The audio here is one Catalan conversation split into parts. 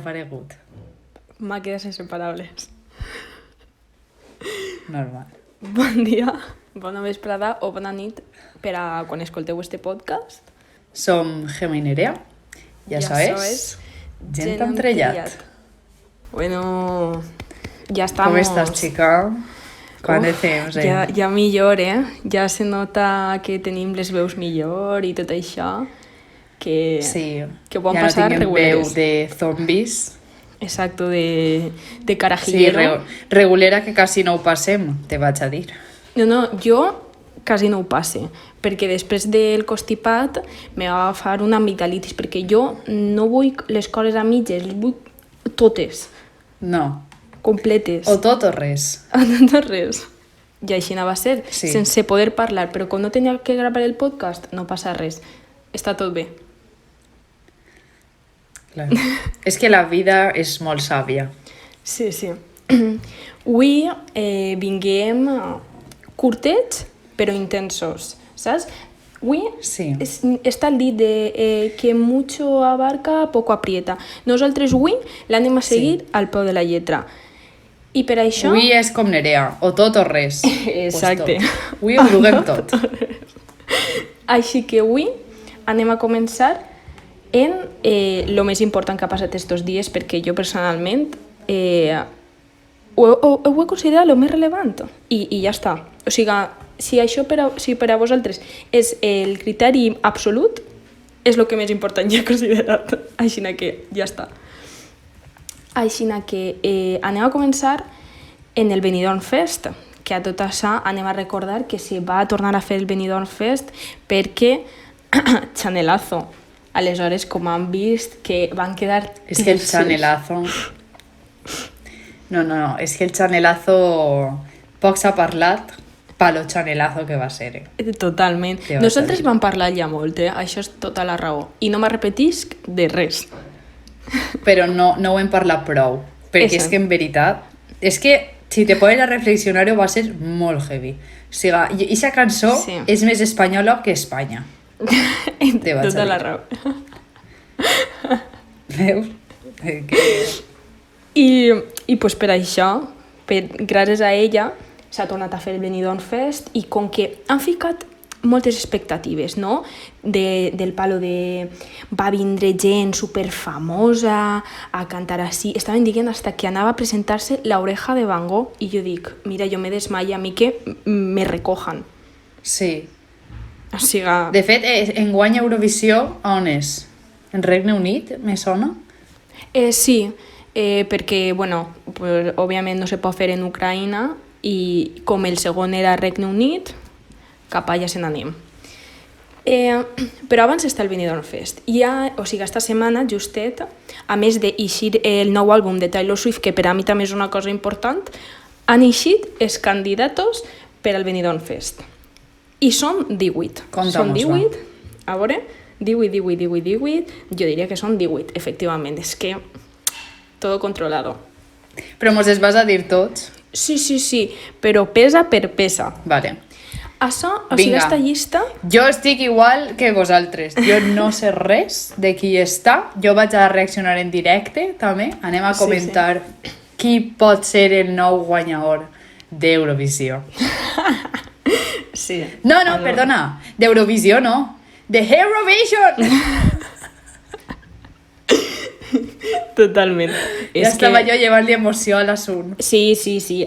desaparegut. M'ha quedat sense paraules. Normal. Bon dia, bona vesprada o bona nit per a quan escolteu este podcast. Som Gemma y Nerea. Ya sabes, gent amb trellat. Bueno, ya estamos. ¿Cómo estás, chica? Quan de temps, Ja millor, Ja se nota que tenim les veus millor i tot això. Que, sí, que ho vam ja passar no tinguem reguleres. veu de zombis. Exacto, de carajillero. Sí, regulera que quasi no ho passem, te vaig a dir. No, jo quasi no ho passe, perquè després del constipat me va agafar una amigdalitis, perquè jo no vull les coses a mitges, les vull totes, No, completes. o tot o res. No res. I així va ser, Sí. sense poder parlar, però com no tenia que gravar el podcast, no passa res. Està tot bé. Clar. És que la vida és molt sàvia. Sí. Avui vinguem curtets, però intensos, saps? Avui Sí. està el dit de que mucho abarca, poco aprieta. Nosaltres avui l'anem a seguir al peu de la lletra. I per això... Avui és com Nerea, o tot o res. Exacte. Pues tot. Avui ho juguem tot. Així que avui anem a començar en lo més important que ha passat estos dies, perquè jo personalment ho he considerat el més relevant i ja està. O sigui, si això si per a vosaltres és el criteri absolut, és el que més important ja he considerat. Així que ja està. Així que anem a començar en el Benidorm Fest, que a tot això anem a recordar que se va tornar a fer el Benidorm Fest perquè Chanelazo. Aleshores, com han vist, que van quedar... És que el Chanelazo... No, és que el Chanelazo poc s'ha parlat, palo Chanelazo que va ser. Totalment. Que va Nosaltres ser. vam parlar ja molt, això és tota la raó. I no m'arrepetisc de res. Però no ho hem parlat prou, perquè és que en veritat, és que si te pones a reflexionar-ho va ser molt heavy. O sigui, aquesta cançó Sí. és més espanyola que Espanya. Te vaig Tota a la dir. raó. Veus? I pues per això, gràcies a ella, s'ha tornat a fer el Benidorm Fest i com que han ficat moltes expectatives, no? Del palo de va vindre gent superfamosa a cantar així. Estaven dient hasta que anava a presentar-se La Oreja de Van Gogh i jo dic, mira, jo me desmaia, a mi que me recojan. Sí. O sigui... De fet, enguany Eurovisió, on és? En Regne Unit, me sona? Sí, perquè, bueno, pues, òbviament no se pot fer en Ucraïna i com el segon era Regne Unit, cap allà se n'anem. Però abans està el Benidorm Fest. O sigui, esta setmana, justet, a més d'eixir el nou àlbum de Taylor Swift, que per a mi també és una cosa important, han eixit els candidatos per al Benidorm Fest. I són 18. Són 18, a veure, 18, jo diria que són 18, efectivament, és que todo controlado. Però mos es vas a dir tots? Sí, però pesa per pesa. Vale. Això, o sigui, esta llista... Jo estic igual que vosaltres. Jo no sé res de qui està. Jo vaig a reaccionar en directe, també. Anem a comentar qui pot ser el nou guanyador d'Eurovisió. Sí. No, perdona. D'Eurovisió no. De Eurovision! Totalment. Ja estava jo llevant-li emoció a l'assunt. Sí,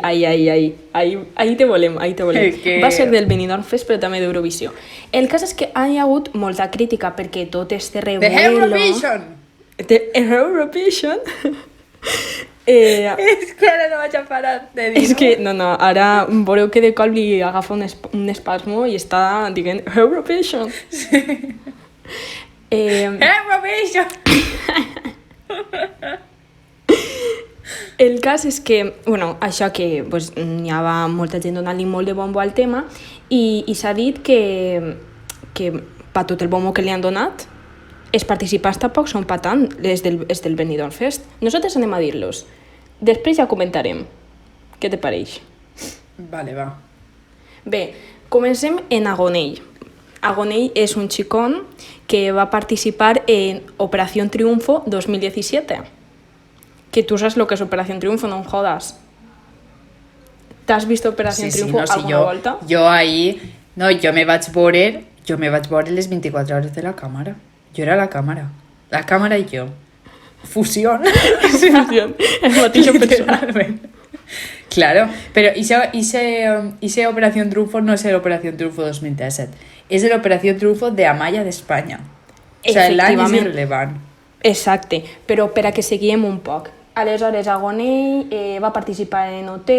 ahí te volem. Que... Va ser del Benidorm Fest, però també d'Eurovisió. El cas és que hi ha hagut molta crítica perquè tot este revuelo... De Eurovision! De Eurovision! És que ara no vaig a parar de dir-ho. És que, no, ara veureu que de cop li agafa un espasmo i està dient Eurovision. Sí. Eurovision! El cas és que, bueno, això que pues, hi ha molta gent donant-li molt de bombo al tema i s'ha dit que per tot el bombo que li han donat els participants tampoc són pa tant els del Benidorm Fest. Nosaltres anem a dir-los. Després ja comentarem. Què te pareix? Vale, va. Bé, comencem en Agonell. Agonell és un xicón que va participar en Operación Triunfo 2017. Que tu saps lo que és Operación Triunfo, no em jodas. T'has vist Operación Triunfo alguna volta? Jo ahir... No, jo me vaig veure les 24 hores de la càmera. Jo era la càmera. La càmera i jo. Fusió. Fusió. El mateixa persona. Claro, pero ese Operación Triunfo no es el Operación Triunfo 2017, es el Operación Triunfo de Amaya d'Espanya. O sigui, l'any és irrellevant. Exacte, però per a que seguíem un poc. Aleshores, Agonell va participar en OT,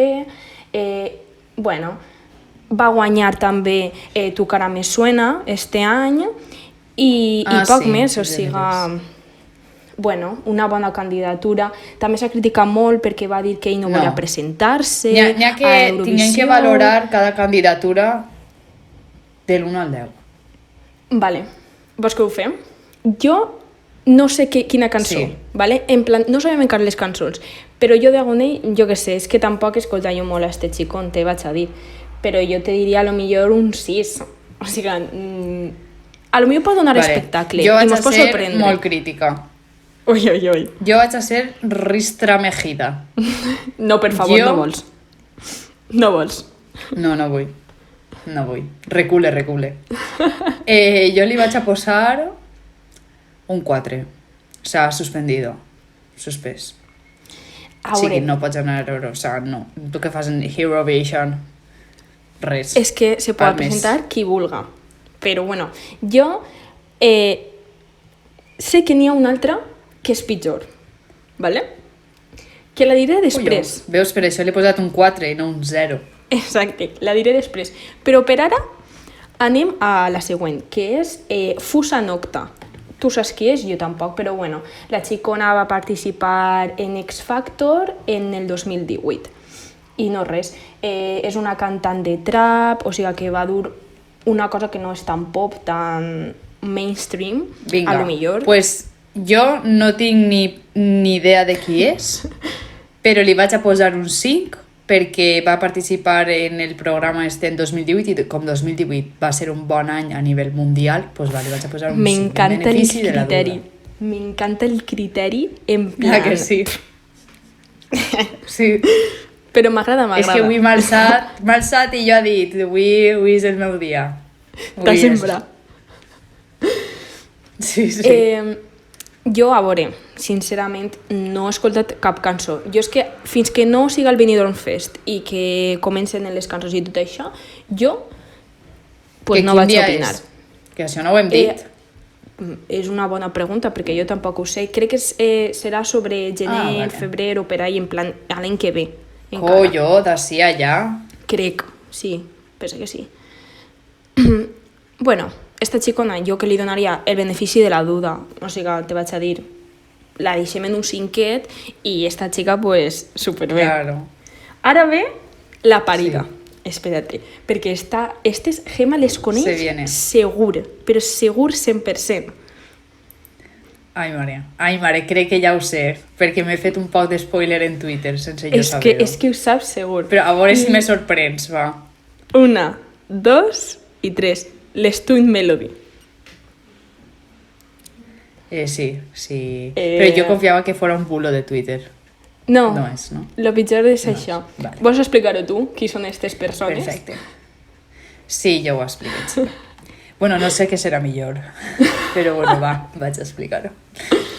bueno, va guanyar també Tu cara me suena este any i poc sí, més, o sigui... Bueno, una bona candidatura. També s'ha criticat molt perquè va dir que ell no volia presentar-se a Eurovisió. N'hi ha que tinguem que valorar cada candidatura de l'1 al 10. Vale, vols que ho fem? Jo no sé quina cançó, sí. Vale? En plan, no sabem encara les cançons, però jo d'Agonell, jo què sé, és que tampoc escolta jo molt a este xicón, te vaig a dir, però jo te diria a lo millor un 6. O sigui, a lo millor pot donar espectacle i mos pot sorprendre. Jo vaig a ser molt crítica. Ui. Jo vaig a ser Ristra Mejida. No, per favor, no vols. No vols. No vull. Recule. Jo li vaig a posar un 4. O sea, suspendido. Suspès. Sí, que no pots anar a Euro. O sea, no. Tu què fas en Eurovision? Res. És que se pot presentar qui vulga. Però, bueno, jo sé que n'hi ha una altra que és pitjor, ¿vale? Que la diré després. Veus, per això l'he posat un 4 i no un 0. Exacte, la diré després. Però per ara anem a la següent, que és Fusa Nocta. Tu saps qui és? Jo tampoc, però bueno, la xicona va participar en X Factor en el 2018. I no res, és una cantant de trap, o sigui que va dur una cosa que no és tan pop, tan mainstream, a lo millor. Pues jo no tinc ni idea de qui és, però li vaig a posar un 5 perquè va participar en el programa este en 2018 i com 2018 va ser un bon any a nivell mundial, doncs li vaig a posar un 5. M'encanta el criteri. M'encanta el criteri en plan... que sí. Sí. Però m'agrada. És que avui m'ha alçat i jo ha dit avui és el meu dia. T'ha sembrat. Sí. Jo, a veure, sincerament, no he escoltat cap cançó. Jo és que fins que no siga el Benidorm Fest i que comencen les cançons i tot això, jo no vaig opinar. Que això no ho hem dit. És una bona pregunta, perquè jo tampoc ho sé. Crec que serà sobre gener, febrer o per ahí, en plan, l'any que ve. Collo, d'ací allà. Crec, sí, penso que sí. Bueno, esta xicona jo que li donaria el benefici de la duda, o sigui, te vaig a dir, la deixem en un 5 i esta xica, pues, superbé. Claro. Ara ve la parida. Sí. Espérate, perquè estes Gemma les coneix segur, però segur 100%. Ai, mare, crec que ja ho sé, perquè m'he fet un poc de spoiler en Twitter sense jo saber-ho. És que ho saps segur. Però a veure si me sorprens, va. 1, 2 i 3. Les Twin Melody. Sí. Però jo confiava que fora un bulo de Twitter. No, no és, no? Lo pitjor és això. Vale. Vols explicar-ho tu? Qui són aquestes persones? Perfecte. Sí, jo ho explico. Bueno, no sé què serà millor, però bueno, vaig a explicar-ho.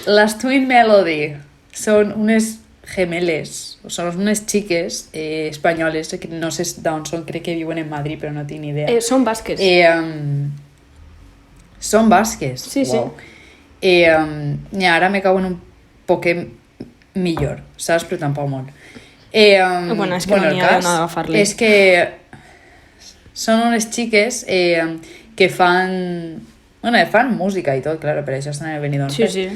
Les Twin Melody són unes gemeles, són unes xiques espanyoles, que no sé d'on són, crec que viuen en Madrid, però no tinc ni idea. Són basques. Són basques? Sí, wow. Sí. Ara me cauen un poquet millor, saps? Però tampoc molt. Bueno, és que no n'hi ha d'on agafar-li. És que són unes xiques que fan música i tot, clar, per això estan en el Benidorm Fest. Sí.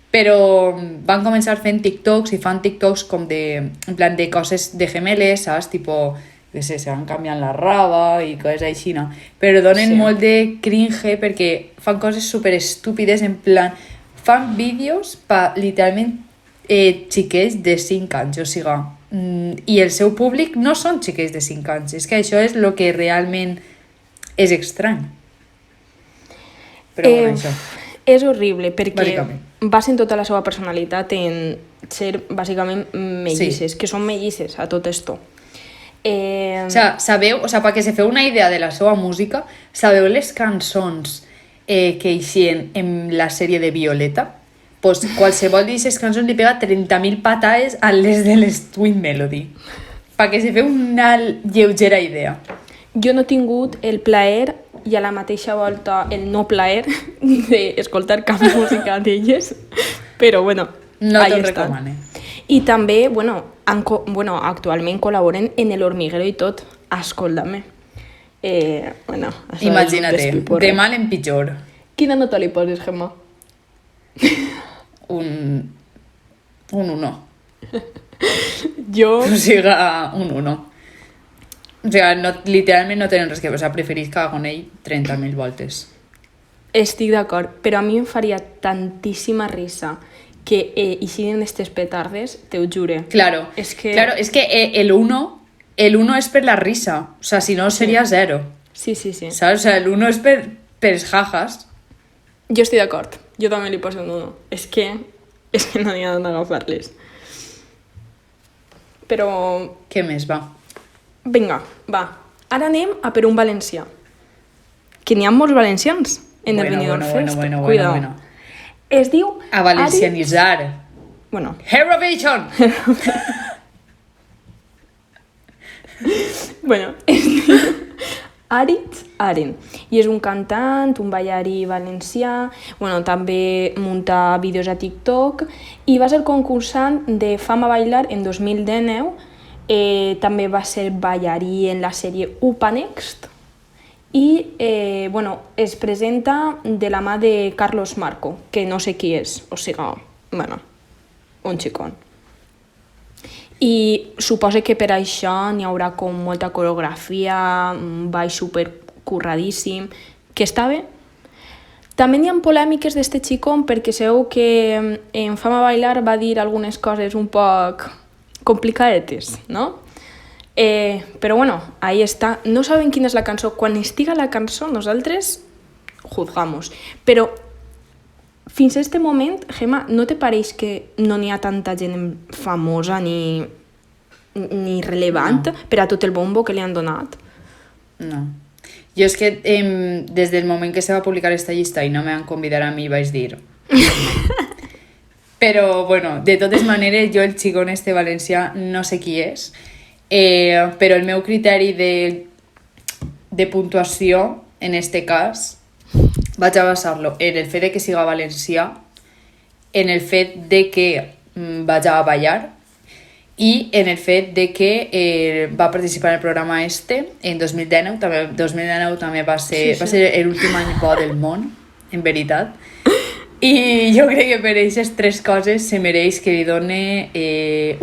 Però van començar fent TikToks i fan TikToks com en plan de coses de gemeles, saps? Tipo, que se van canviant la raba i coses així, no? Però donen molt de cringe perquè fan coses super estúpides, en plan, fan vídeos per literalment xiquets de 5 anys, o sigui, i el seu públic no són xiquets de 5 anys, és que això és el que realment és estrany. Però bueno, això. És horrible, perquè... Bàsicament. basen tota la seva personalitat en ser bàsicament mellisses, que són mellisses a tot esto. O sea, sabeu, o sea, perquè se feu una idea de la seva música, sabeu les cançons que eixien en la sèrie de Violeta? Pues qualsevol d'aquestes cançons li pega 30.000 patades a les de les Twin Melody. Perquè se feu una lleugera idea. Jo no he tingut el plaer i a la mateixa volta el no plaer d'escoltar cap música d'elles, però bueno, no ahí te'l estan. recomane. I també, actualment col·laboren en El Hormiguero i tot, escolta-me. Això és un Imagina't, despiporre. de mal en pitjor. Quina nota li poses, Gemma? Un 1. Jo... O sigui, un 1. O sigui, no, literalment no tenen res que... O sigui, preferís que con ell 30.000 voltes. Estic d'acord, però a mi em faria tantíssima risa que eixin estes petardes, te ho jure. Claro, És que- claro, es que el 1 és per la risa. O sea, si no seria 0. Sí. ¿Sabes? O sea, el 1 és per els jajas. Jo estic d'acord, jo també li poso un 1. És que no n'hi ha d'on agafar-les. Però, Què més, va? vinga, va. Ara anem a per un valencià. Que n'hi ha molts valencians en el Benidorm Fest. Cuidao. Es diu... A valencianitzar. Bueno, Eurovision! es diu Aritz Aren. I és un cantant, un ballarí valencià, també munta vídeos a TikTok i va ser concursant de Fama Bailar en 2019. També va ser ballarí en la sèrie Upa Next i es presenta de la mà de Carlos Marco, que no sé qui és, o sigui, un xicón. I suposo que per això n'hi haurà com molta coreografia, un ball supercurradíssim, que està bé. També n'hi ha polèmiques d'este xicón perquè sabeu que en Fama Bailar va dir algunes coses un poc complicadetes, no? Però ahí està. No saben quina és la cançó. Quan estiga la cançó, nosaltres juzgamos. Però fins a este moment, Gemma, no te pareix que no n'hi ha tanta gent famosa ni rellevant per a tot el bombo que li han donat? No. Jo és que des del moment que se va publicar esta llista i no me van convidar a mi, vaig dir... Però, de totes maneres, jo el xicón este valencià no sé qui és, però el meu criteri de puntuació, en este cas, vaig a basar-lo en el fet de que siga valencià, en el fet de que vaig a ballar i en el fet de que va participar en el programa este en 2019. 2019 també va ser l'últim any bo del món, en veritat. I jo crec que per aquestes 3 coses se mereix que li done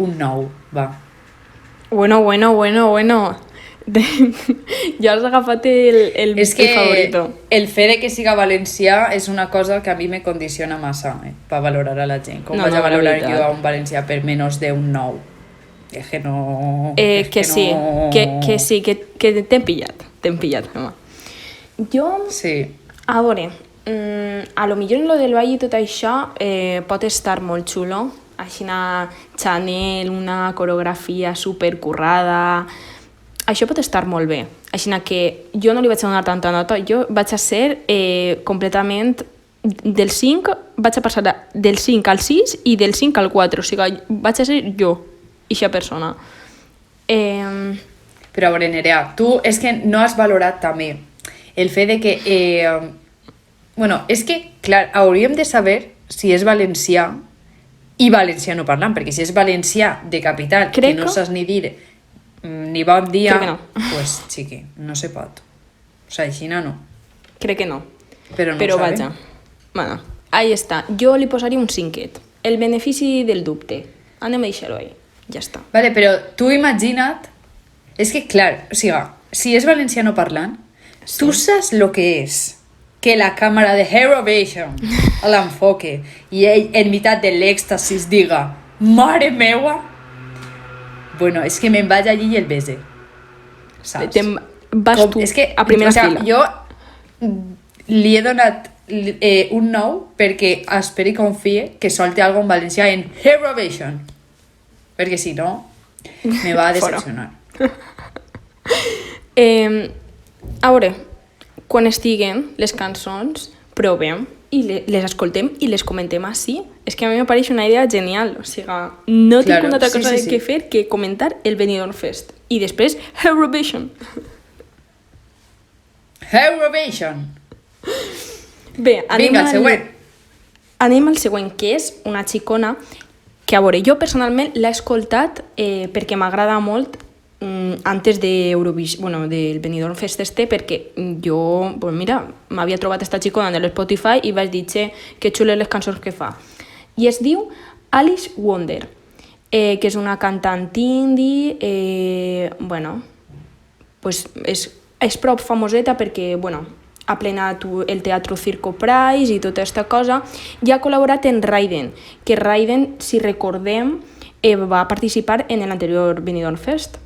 un 9, va. Bueno. Ja has agafat el És que favorito. el fet de que siga valencià és una cosa que a mi me condiciona massa per valorar a la gent. Com vaig a valorar jo a un valencià per menys d'un 9? És que no... Que sí, que t'hem pillat, Gemma. Jo, Sí. a veure, a lo millor en lo del ball i tot això pot estar molt xulo, així una Chanel, una coreografia supercurrada, això pot estar molt bé, així que jo no li vaig a donar tanta nota, jo vaig a ser completament del 5, vaig a passar del 5 al 6 i del 5 al 4, o sigui, vaig a ser jo, eixa persona. Però a veure, Nerea, tu és que no has valorat també el fet de que... és que, clar, hauríem de saber si és valencià i valenciano parlant, perquè si és valencià de capital, que no saps ni dir ni bon dia, pues, xiqui, no se pot. O sigui, així no. Crec que no. Però vaja. Bueno, ahí està. Jo li posaria un 5. El benefici del dubte. Anem a deixar-ho ahí. Ja està. Vale, però tu imagina't... És que, clar, o sigui, si és valenciano parlant, tu saps lo que és que la càmera de Eurovision l'enfoque i ell, en meitat de l'èxtasis, diga «Mare meua!» Bueno, és que me'n vaig allí i el bese. Saps? Vas tu a primera fila. Jo li he donat un 9 perquè espero i confie que solte algo en valencià en Eurovision. Perquè si no, me va a decepcionar. A veure, quan estiguen les cançons, provem i les escoltem i les comentem així. És que a mi me pareix una idea genial. O sigui, no tinc Claro, una altra cosa sí. que fer que comentar el Benidorm Fest. I després, Eurovision. Eurovision! Bé, Vinga, el següent. Anem al següent, que és una xicona que, a veure, jo personalment l'he escoltat perquè m'agrada molt antes del Benidorm Fest perquè jo, pues mira, m'havia trobat esta xicona de l'Spotify i vaig dir, que xules les cançons que fa. I es diu Alice Wonder, que és una cantant indie, pues és prou famoseta perquè, ha plenat el Teatro Circo Prize i tota aquesta cosa, i ha col·laborat en Raiden, que Raiden, si recordem, va participar en l'anterior Benidorm Fest.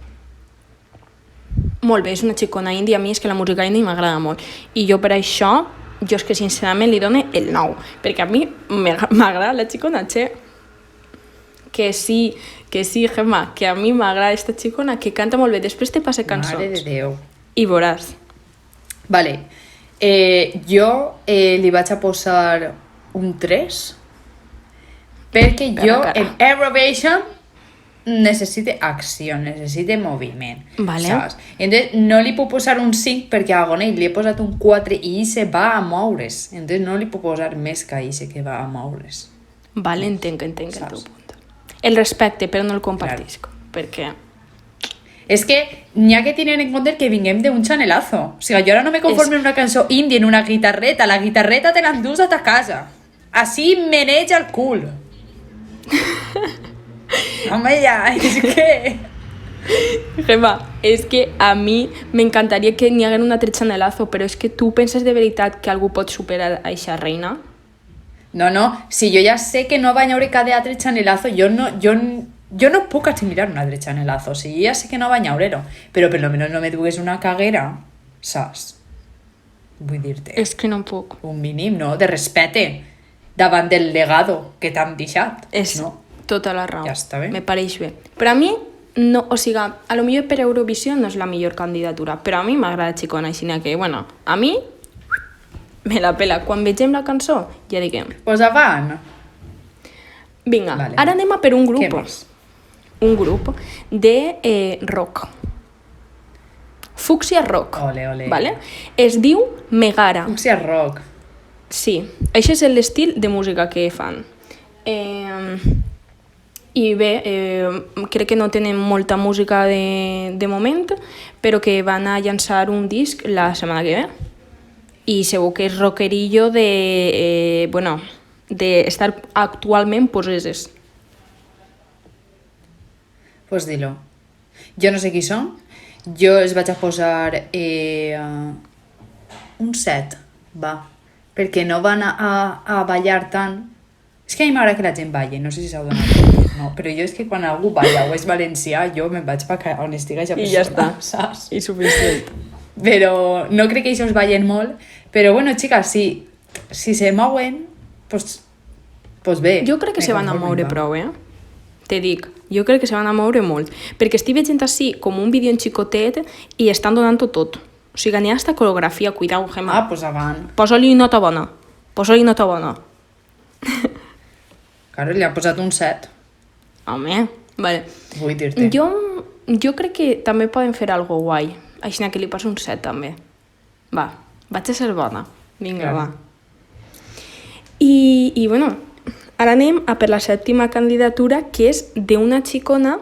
Molt bé, és una xicona indie, a mi és que la música indie m'agrada molt, i jo per això, jo és que sincerament li dono el 9, perquè a mi m'agrada la xicona, que sí, Gemma, que a mi m'agrada aquesta xicona, que canta molt bé, després te passe cançons. Mare de Déu. I veuràs. Vale, jo li vaig a posar un 3 perquè jo en Eurovision necessite acció, necessite moviment, vale. Saps? Entonces no li puc posar un 5 perquè a Agonell li he posat un 4 i se va a moure's, entonces no li puc posar més que Ise que va a moure's. Vale, entenc el teu punt. El respecte, però no el compartisc, perquè... És que n'hi ha que tenir en compte que vinguem d'un chanelazo. O sigui, jo ara no me conformo en una cançó indie, en una guitarreta. La guitarreta te l'endús a ta casa. Així meneja el cul. Home, ja, és que... Gemma, és que a mi m'encantaria que n'hi hagués un altre chanelazo, però és que tu penses de veritat que algú pot superar a eixa reina? No, si jo ja sé que no va haure cada altre chanelazo, jo no puc assimilar un altre chanelazo, o sigui, ja sé que no va haure-ho, però per lo menos no me dugues una caguera, saps? Vull dir-te. És que no puc. Un mínim, no?, de respecte davant del legado que t'han deixat. És tota la raó. Ja està bé. Me pareix bé. Però a mi, no, o sigui, a lo millor per Eurovisió no és la millor candidatura, però a mi m'agrada xicona, així que, a mi me la pela. Quan vegem la cançó, ja diguem. Pues avant. Vinga, Vale. Ara anem a per un grup. Què més? Un grup de rock. Fucsia Rock. Ole, ole. Vale? Es diu Megara. Fucsia Rock. Sí, això és l'estil de música que fan. I bé, crec que no tenen molta música de moment, però que van a llançar un disc la setmana que ve. I segur que és rockerillo de estar actualment poseses. Pues dilo. Jo no sé qui són. Jo els vaig a posar un 7, va. Perquè no van a ballar tant. És que a mi m'agrada que la gent balle, no sé si s'heu donat. No, però jo és que quan algú balla o és valencià, jo me'n vaig per on estigui aquesta persona. I ja està, saps? I suficient. Però no crec que ells ballen molt. Però bueno, xiques, si se mouen, pues bé. Jo crec que se van a moure prou, Te dic, jo crec que se van a moure molt. Perquè estic veient així com un vídeo en xicotet i estan donant-ho tot. O sigui, n'hi ha esta coreografia, cuidao, Gemma. Ah, pues avant. Posa-li nota bona. Claro, li han posat un 7. Home, vale. Vull dir-te. Jo crec que també poden fer algo guai. Així que li poso un 7 també. Va, vaig a ser bona. Vinga, Clar. va. I bueno, ara anem a per la sèptima candidatura, que és d'una xicona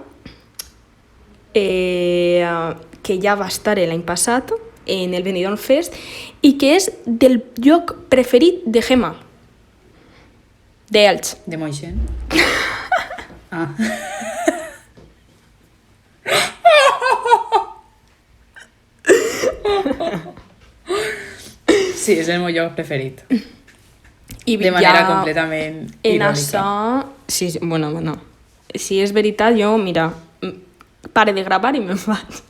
que ja va estar l'any passat en el Benidorm Fest i que és del lloc preferit de Gemma. D'Elx. De Moixent? Ah. Sí, és el meu lloc preferit. I de manera completament irònica. Això... Sí, bueno. Si és veritat, jo, mira, pare de gravar i me'n vaig.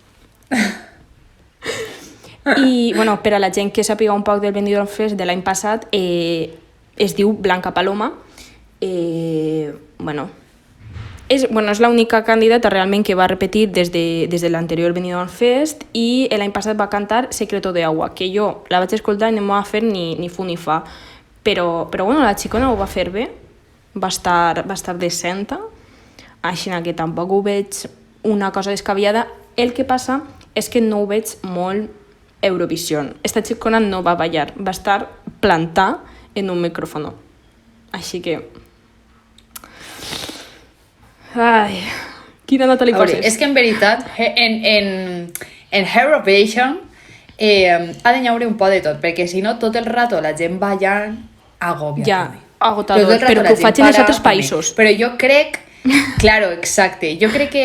I, bueno, per a la gent que sàpiga un poc del Benidorm Fest de l'any passat, es diu Blanca Paloma. Bueno, és l'única candidata realment que va repetir des de l'anterior Benidorm Fest, i l'any passat va cantar Secreto de Agua, que jo la vaig escoltar i no m'ho va fer ni fu ni fa. Però bueno, la xicona ho va fer bé, va estar decenta, així que tampoc ho veig una cosa descabellada. El que passa és que no ho veig molt Eurovision. Esta xicona no va ballar, va estar plantada en un micrófono. Així que... Ai, quina nota li poses? És que en veritat, en Eurovision ha de haure un poc de tot, perquè si no, tot el rato la gent ballant agòbia. Ja, agotador, però que ho facin els altres països. Però jo crec... Claro, exacte. Jo crec que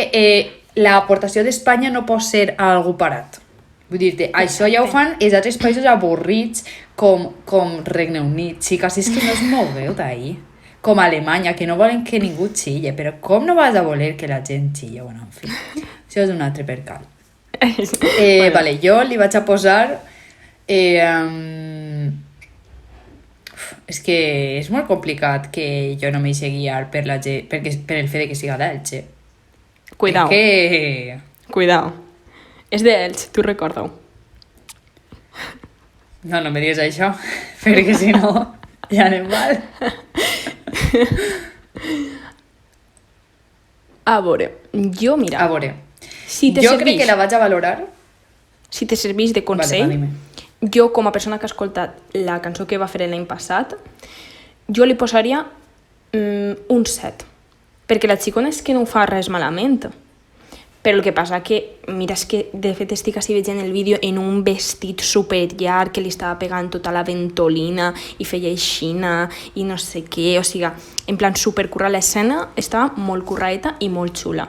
l'aportació d'Espanya no pot ser algú parat. Vull dir-te, això ja ho fan els altres països avorrits com Regne Unit. Sí, quasi és que no es moveu d'ahir. Com Alemanya, que no volen que ningú xille. Però com no vas a voler que la gent xille? Bueno, en fi, això és un altre percal. Bueno. Vale, jo li vaig a posar... és que és molt complicat que jo no m'hi sé guiar per el fet de que siga d'Elche. Cuidao. Que... Cuidao. És d'Elx, tu recorda-ho. No me digues això, perquè si no ja anem mal. A veure, jo mira... A veure, si te jo serveix, crec que la vaig a valorar... Si te serveix de consell, Vale, jo com a persona que ha escoltat la cançó que va fer l'any passat, jo li posaria un 7. Perquè la xicona és que no ho fa res malament. Però el que passa que, mira, és que de fet estic així veient el vídeo en un vestit superllarg que li estava pegant tota la ventolina i feia aixina i no sé què, o sigui, en plan supercurra. L'escena estava molt curraeta i molt xula.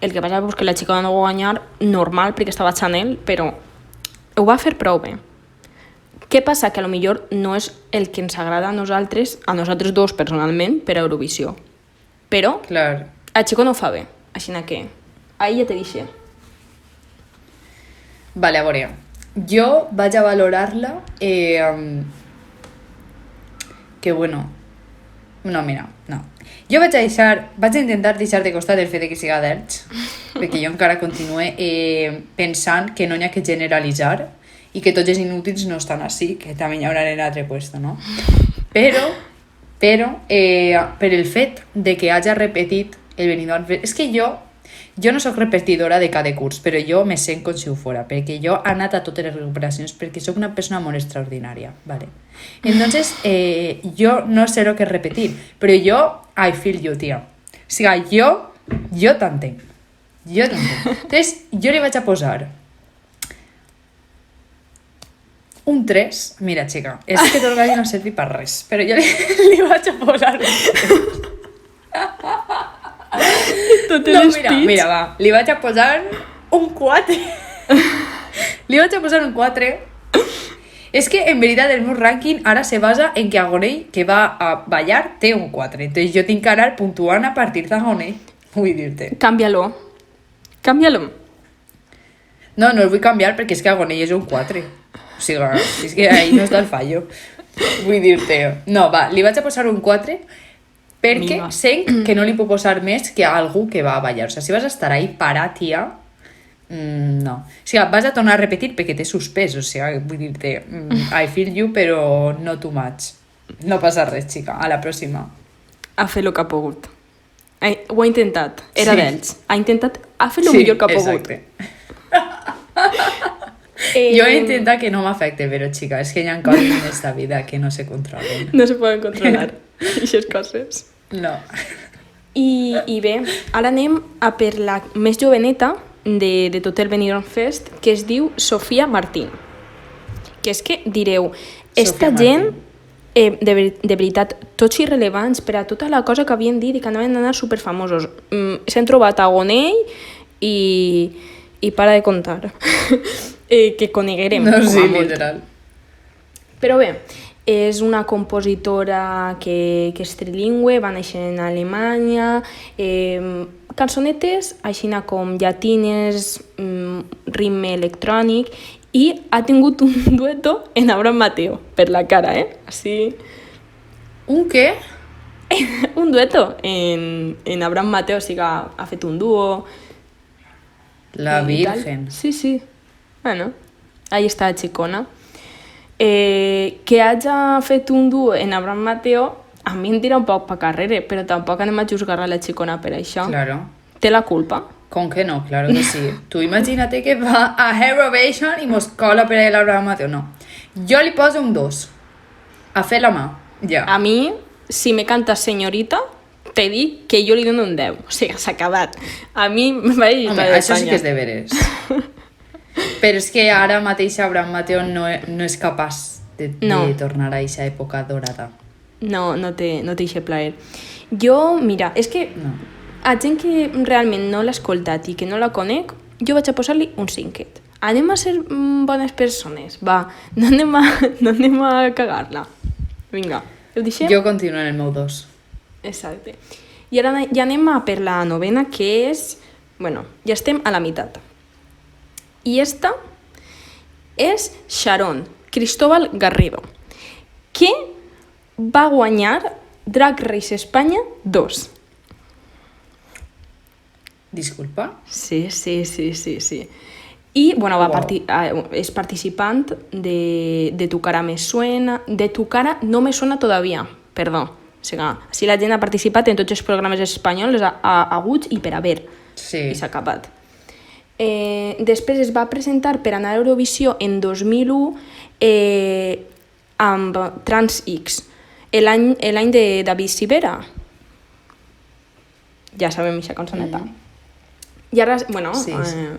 El que passa és que la xicona no va guanyar normal perquè estava Chanel, però ho va fer prou bé. Què passa? Que potser no és el que ens agrada a nosaltres dos personalment, per a Eurovisió. Però Clar. el xico no ho fa bé, així que ahí ja te dixe. Vale, a veure, jo vaig a valorar-la que bueno, no, mira, no. Jo vaig a intentar deixar de costat el fet de que siga d'Elx, perquè jo encara continue pensant que no n'hi ha que generalitzar i que tots els inútils no estan així, que també hi haurà en l'altre puesto, no? Però per el fet de que hagi repetit el Benidorm Fest, és que jo no sóc repetidora de cada curs, però jo me sent com si ho fora, perquè jo he anat a totes les recuperacions perquè sóc una persona molt extraordinària, ¿vale? Entonces, jo no sé lo que repetir, però jo, I feel you, tia. O sigui, jo t'entenc. Entonces, jo li vaig a posar un 3. Mira, xica, és que tot el no servi per res, però jo li vaig a posar un 3. No, mira, va, li vaig a posar un 4. Li vaig a posar un 4. És que, en veritat, el meu rànquing ara se basa en que Agonell, que va a ballar, té un 4. Entonces jo tinc que anar puntuant a partir d'Agonell. Vull dir-te. Cámbialo. No el vull canviar perquè és que Agonell és un 4. O sigui, és que ahí no està el fallo. Vull dir-te. No, va, li vaig a posar un 4 perquè sé que no li puc posar més que a algú que va a ballar. O sigui, si vas a estar ahí parat, tia, no. O sigui, vas a tornar a repetir perquè t'he suspès. O sigui, vull dir-te, I feel you, però no too much. No passa res, xica. A la pròxima. Ha fet el que ha pogut. Ho ha intentat. Era Sí. d'ells. Ha fet el millor que ha pogut. Exacte. Jo he intentat que no m'afecte, però, xica, és que hi ha coses en esta vida que no se controlen. No se poden controlar aquestes coses. No. I bé, ara anem a per la més joveneta de tot el Benidorm Fest, que es diu Sofia Martín. Que és que direu, esta Sofia gent, de veritat, tots irrelevants per a tota la cosa que havien dit i que anaven a anar superfamosos. S'han trobat a Gonell i para de contar. Que coneguerem. No, sí, literal. Però bé, és una compositora que és trilingüe, va néixer en Alemanya, cançonetes així com llatines, ritme electrònic, I ha tingut un dueto en Abraham Mateo, per la cara, Així... Un què? Un dueto en Abraham Mateo, o sigui, ha fet un dúo... La i tal. Virgen. Sí, sí. Bueno, ahí està la xicona. Que hagi fet un dúo en Abraham Mateo, a mi em tira un poc per carrere, però tampoc anem a juzgar a la xicona per això. Claro. Té la culpa. Con que no, claro que sí. Tú imagínate que va a Eurovision y mos cola per el Abraham Mateo. No. Jo li poso un 2. A fer la mà. Ja. A mi, si me canta Señorita, te dic que jo li dono un 10. O sigui, s'ha acabat. A mi me va dir Home, això sí que és de veres. Però és que ara mateix Abraham Mateo no és capaç de tornar a aquesta època dorada. No té aquest plaer. Jo, mira, és que a gent que realment no l'ha escoltat i que no la conec, jo vaig a posar-li un 5. Anem a ser bones persones, va, no anem a cagar-la. Vinga, ho deixem? Jo continuo en el meu 2. Exacte. I ara ja anem a per la novena, que és... Bueno, ja estem a la meitat. I esta és Sharon Cristóbal Garrido, que va guanyar Drag Race Espanya 2. Disculpa? Sí. I, bueno, és participant de Tu cara me suena... De Tu cara no me suena todavía, perdó. O sigui, si la gent ha participat en tots els programes espanyols aguts i per haver. Sí. I s'ha acabat. Després es va presentar per anar a Eurovisió en 2001 amb Trans X, l'any de David Sivera. Ja sabem aquesta cançoneta. I ara, bueno, sí.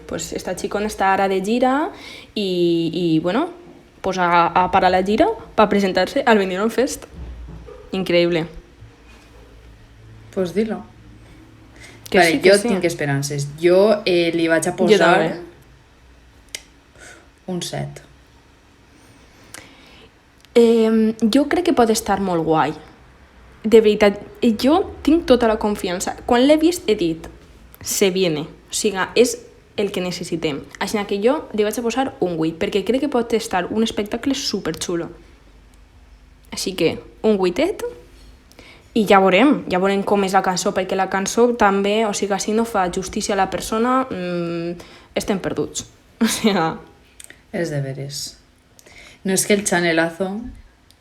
Pues esta xicona està ara de gira i bueno, pues a parar la gira per presentar-se al Benidorm Fest. Increïble. Pues dilo. Que vale, sí, que jo sí. tinc esperances. Jo li vaig a posar un 7. Jo crec que pot estar molt guai. De veritat, jo tinc tota la confiança. Quan l'he vist he dit, se viene. O sigui, és el que necessitem. Així que jo li vaig a posar un 8, perquè crec que pot estar un espectacle superxulo. Així que, un 8et, i ja veurem com és la cançó, perquè la cançó també, o sigui, si no fa justícia a la persona, estem perduts. O sigui... És de veres. No és que el chanelazo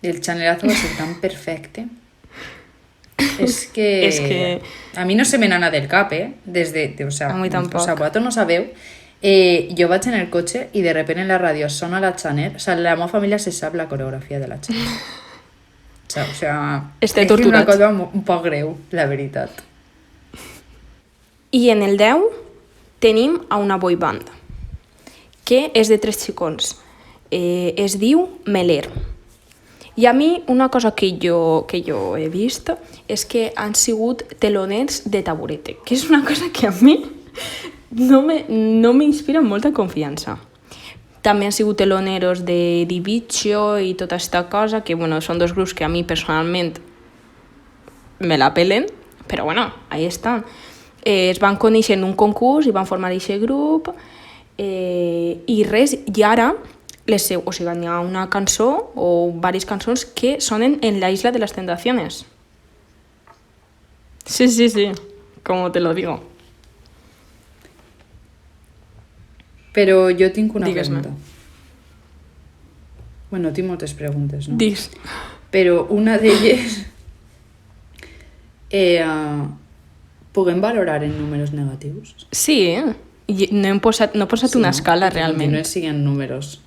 va ser tan perfecte. És que... A mi no se me n'ana del cap, o sea, a mi tampoc. O sea, vosaltres no sabeu. Jo vaig en el cotxe i de repente en la ràdio sona la Chanel. O sea, la meva família se sap la coreografia de la Chanel. O sea, Estem és una torturats. cosa un poc greu, la veritat. I en el 10 tenim a una boy band, que és de 3 xicons. Es diu Meler. I a mi una cosa que jo he vist és que han sigut teloners de Taburete, que és una cosa que a mi no m'inspira molta confiança. També han sigut teloneros de Divicio i tota aquesta cosa, que bueno, són dos grups que a mi personalment me la pelen, però bueno, ahí estan. Es van conèixer en un concurs i van formar aquest grup i res, i ara o sigui, hi ha una cançó o diverses cançons que sonen en la Isla de las Tentaciones. Sí, como te lo digo. Però jo tinc una Digues-me. pregunta. Bueno, tinc moltes preguntes, no? Digues. Però una d'elles... Puguem valorar en números negatius? Sí, no he posat una escala realment. No siguin números.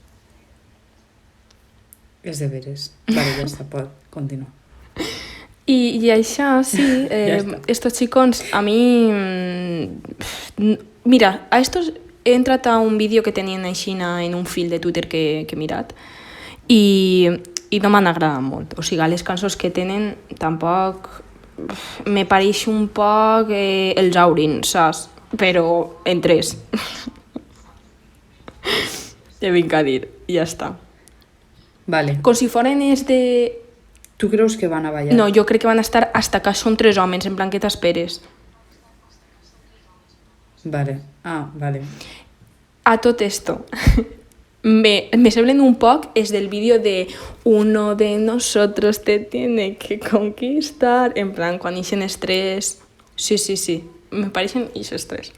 És de veres. Vale, ja està, pot continuar. I això, sí, estos chicos, a mi... Mira, a estos he entrat a un vídeo que tenien així en un fil de Twitter que he mirat i no m'han agradat molt. O sigui, les cançons que tenen tampoc me pareix un poc els Aurin, saps? Però en 3. Te vinc a dir, ja està. Vale. Com si foren els de... Tu creus que van a ballar? No, jo crec que van estar hasta que són 3 homes, en plan que t'esperes. Vale. Ah, vale. A tot esto, Me semblen un poc és del vídeo de uno de nosotros te tiene que conquistar, en plan, quan ixen els tres... Sí, me pareixen ixes tres.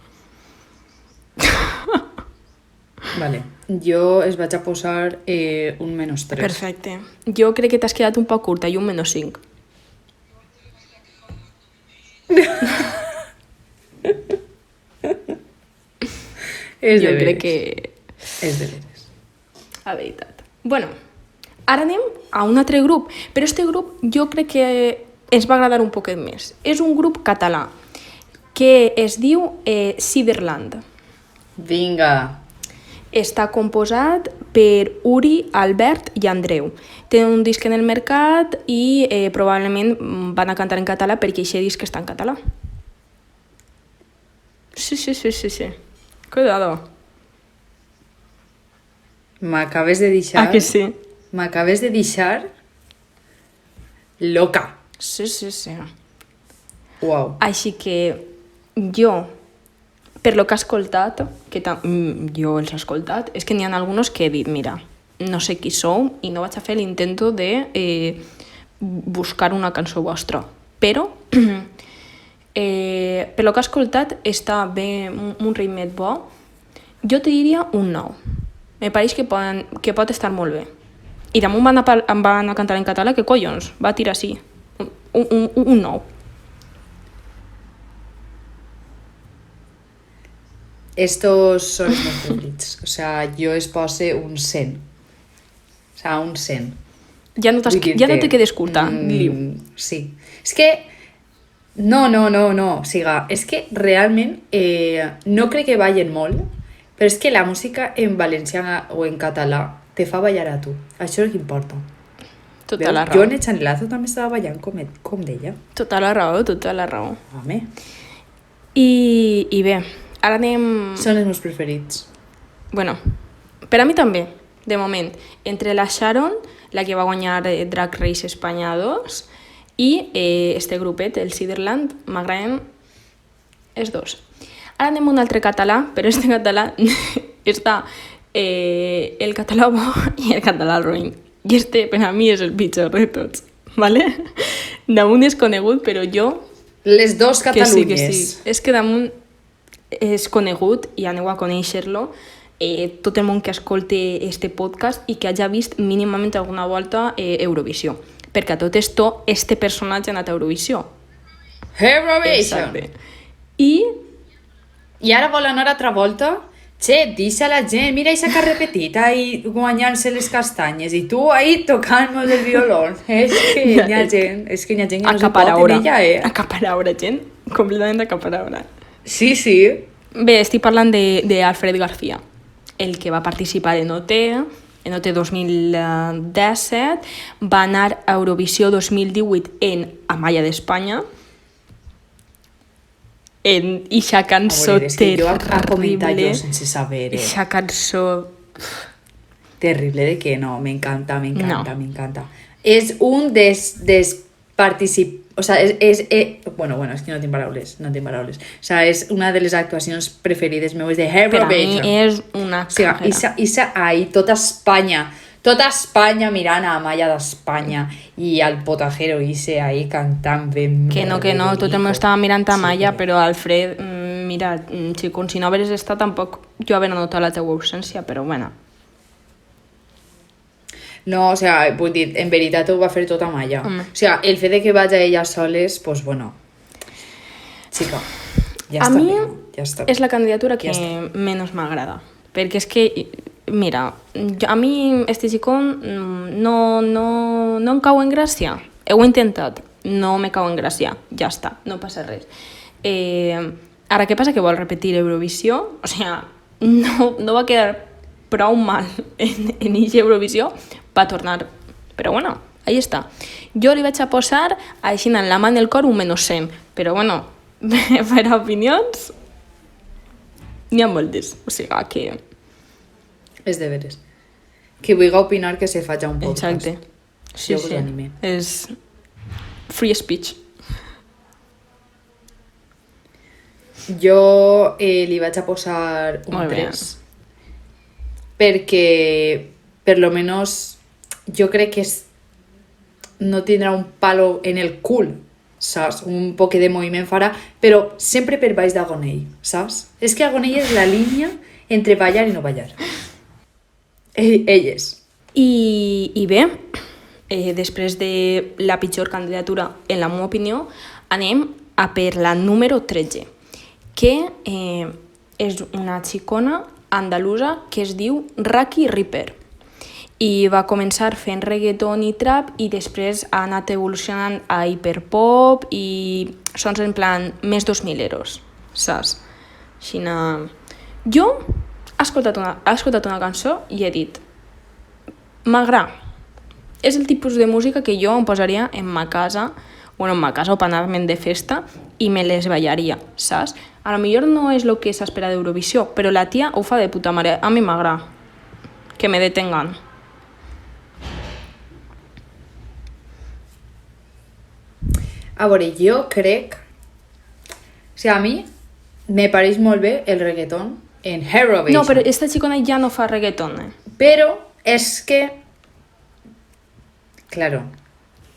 Vale. Jo es vaig a posar un -3. Perfecte. Jo crec que t'has quedat un poc curta i un -5. Jo crec que... És de veres. La veritat. Bueno, ara anem a un altre grup, però este grup jo crec que ens va agradar un poquet més. És un grup català que es diu Ciderland. Vinga. Està composat per Uri, Albert i Andreu. Tenen un disc en el mercat i probablement van a cantar en català perquè aquest disc està en català. Sí. Cuidado. M'acabes de deixar... Ah, que sí? M'acabes de deixar... loca. Sí. Uau. Així que jo, per lo que he escoltat, que jo els he escoltat, és que n'hi ha alguns que he dit, mira, no sé qui sou i no vaig a fer l'intento de buscar una cançó vostra. Però, per lo que he escoltat, està bé un ritme bo. Jo te diria un 9. Me pareix que pot estar molt bé. I damunt van a cantar en català, que collons, va tirar així. Un 9. Estos son los meus favorits. O sea, jo es pose un 100. O sea, un 100. Ja no te quedes curta, Liu. Sí. És que... No. Siga, és que realment no crec que ballen molt, però és que la música en valencià o en català te fa ballar a tu. Això és el que importa. Tota la raó. Jo en el Chanelazo també estava ballant com d'ella. Tota la raó. Home. I bé, ara anem... Són els meus preferits. Bueno, per a mi també, de moment. Entre la Sharon, la que va guanyar Drag Race Espanya 2, i este grupet, el Ciderland, m'agraden els dos. Ara anem a un altre català, però este català està el català bo i el català ruïn. I este, per a mi, és el pitjor de tots, ¿vale? Damunt és conegut, però jo... Les dos Catalunyes. Que sí. És que damunt és conegut i aneu a conèixer-lo tot el món que escolte este podcast i que hagi vist mínimament alguna volta Eurovisió. Perquè a tot esto, este personatge ha anat a Eurovisió. Eurovision! Exacte. I ara vol anar altra volta? Che, deixa la gent, mira aquesta que ha repetit ahí guanyant-se les castanyes i tu ahí tocant-nos el violó. És que hi ha gent que no se pot en ella, Acaparaura, gent. Completament acaparaura. Sí. Bé, estic parlant d'Alfred García, el que va participar en OT 2017, va anar a Eurovisió 2018 en Amaya d'Espanya, en ixa cançó terrible, ixa cançó terrible de que no, m'encanta. És un dels participants, o sea, bueno, és que no tinc paraules. O sea, és una de les actuacions preferides meues de Eurovision. Per a mi és una exagera. O sea, ahí, tota Espanya mirant a Amaya d'Espanya i al potajero ese ahí cantant ben... Que no, tot el món estava mirant a Amaya, sí. Però Alfred, mira, xico, si no hagués estat tampoc jo haver notat la teua ausència, però bueno. No, o sea, vull dir, en veritat ho va fer tota Amaya. O sea, el fet de que vaig a ella soles, pues bueno, xica, ja a està mi bé. Ja està és la candidatura que menys m'agrada, perquè és que, mira, a mi este xicón no em cau en gràcia. Ho he intentat, no me cau en gràcia, ja està, no passa res. Ara, què passa? Que vol repetir Eurovisió? O sea, no va quedar prou mal en aquesta Eurovisió, va tornar, però bueno, ahí està. Jo li vaig a posar així en la mà en el cor un -100, però bueno, per opinions n'hi ha moltes, o sigui que... És de veres. Qui vulgui opinar que se faci un podcast. Exacte. Sí, jo vos anime. És free speech. Jo li vaig a posar un 3. perquè per lo menos jo crec que no tindrà un palo en el cul, saps? Un poc de moviment farà, però sempre per baix d'agonell, saps? És que agonell és la línia entre ballar i no ballar. Elles. I bé, després de la pitjor candidatura, en la meva opinió, anem a per la número 13, que és una xicona andalusa que es diu Raki Ripper. I va començar fent reggaeton i trap i després ha anat evolucionant a hiperpop i sons en plan més 2000eros, saps? Aixina... Jo he escoltat una cançó i he dit m'agrada. És el tipus de música que jo em posaria en ma casa o per anar-me'n de festa i me les ballaria, saps? A lo millor no és el que s'espera d'Eurovisió, però la tia ho fa de puta mare. A mi m'agrada. Que me detengan. A veure, jo crec... O sigui, a mi me pareix molt bé el reggaeton en Eurovision. No, però esta xicona ja no fa reggaeton, Però és que... Claro,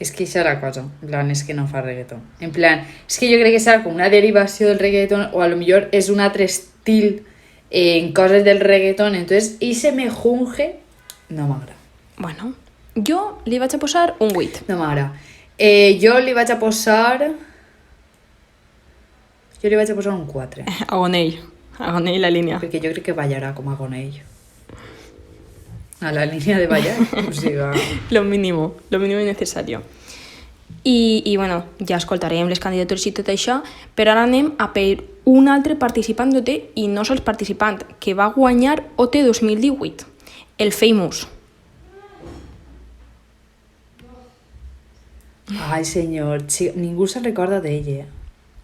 és que això és la cosa. En plan, és que no fa reggaeton. En plan, és que jo crec que serà com una derivació del reggaeton o a lo millor és un altre estil en coses del reggaeton. Entonces, ese mejunje no m'agrada. Bueno, jo li vaig a posar un 8. No m'agrada. Jo li vaig a posar... Jo li vaig a posar un 4. Agonell la línia. Perquè jo crec que ballarà com a Agonell. A la línia de ballar. O sigui, Lo mínimo necesario. I bueno, ja escoltarem les candidatures i tot això, però ara anem a per un altre participant d'OT i no sols participant, que va guanyar OT 2018, el Famous. Ai, senyor, ningú se'n recorda d'ell,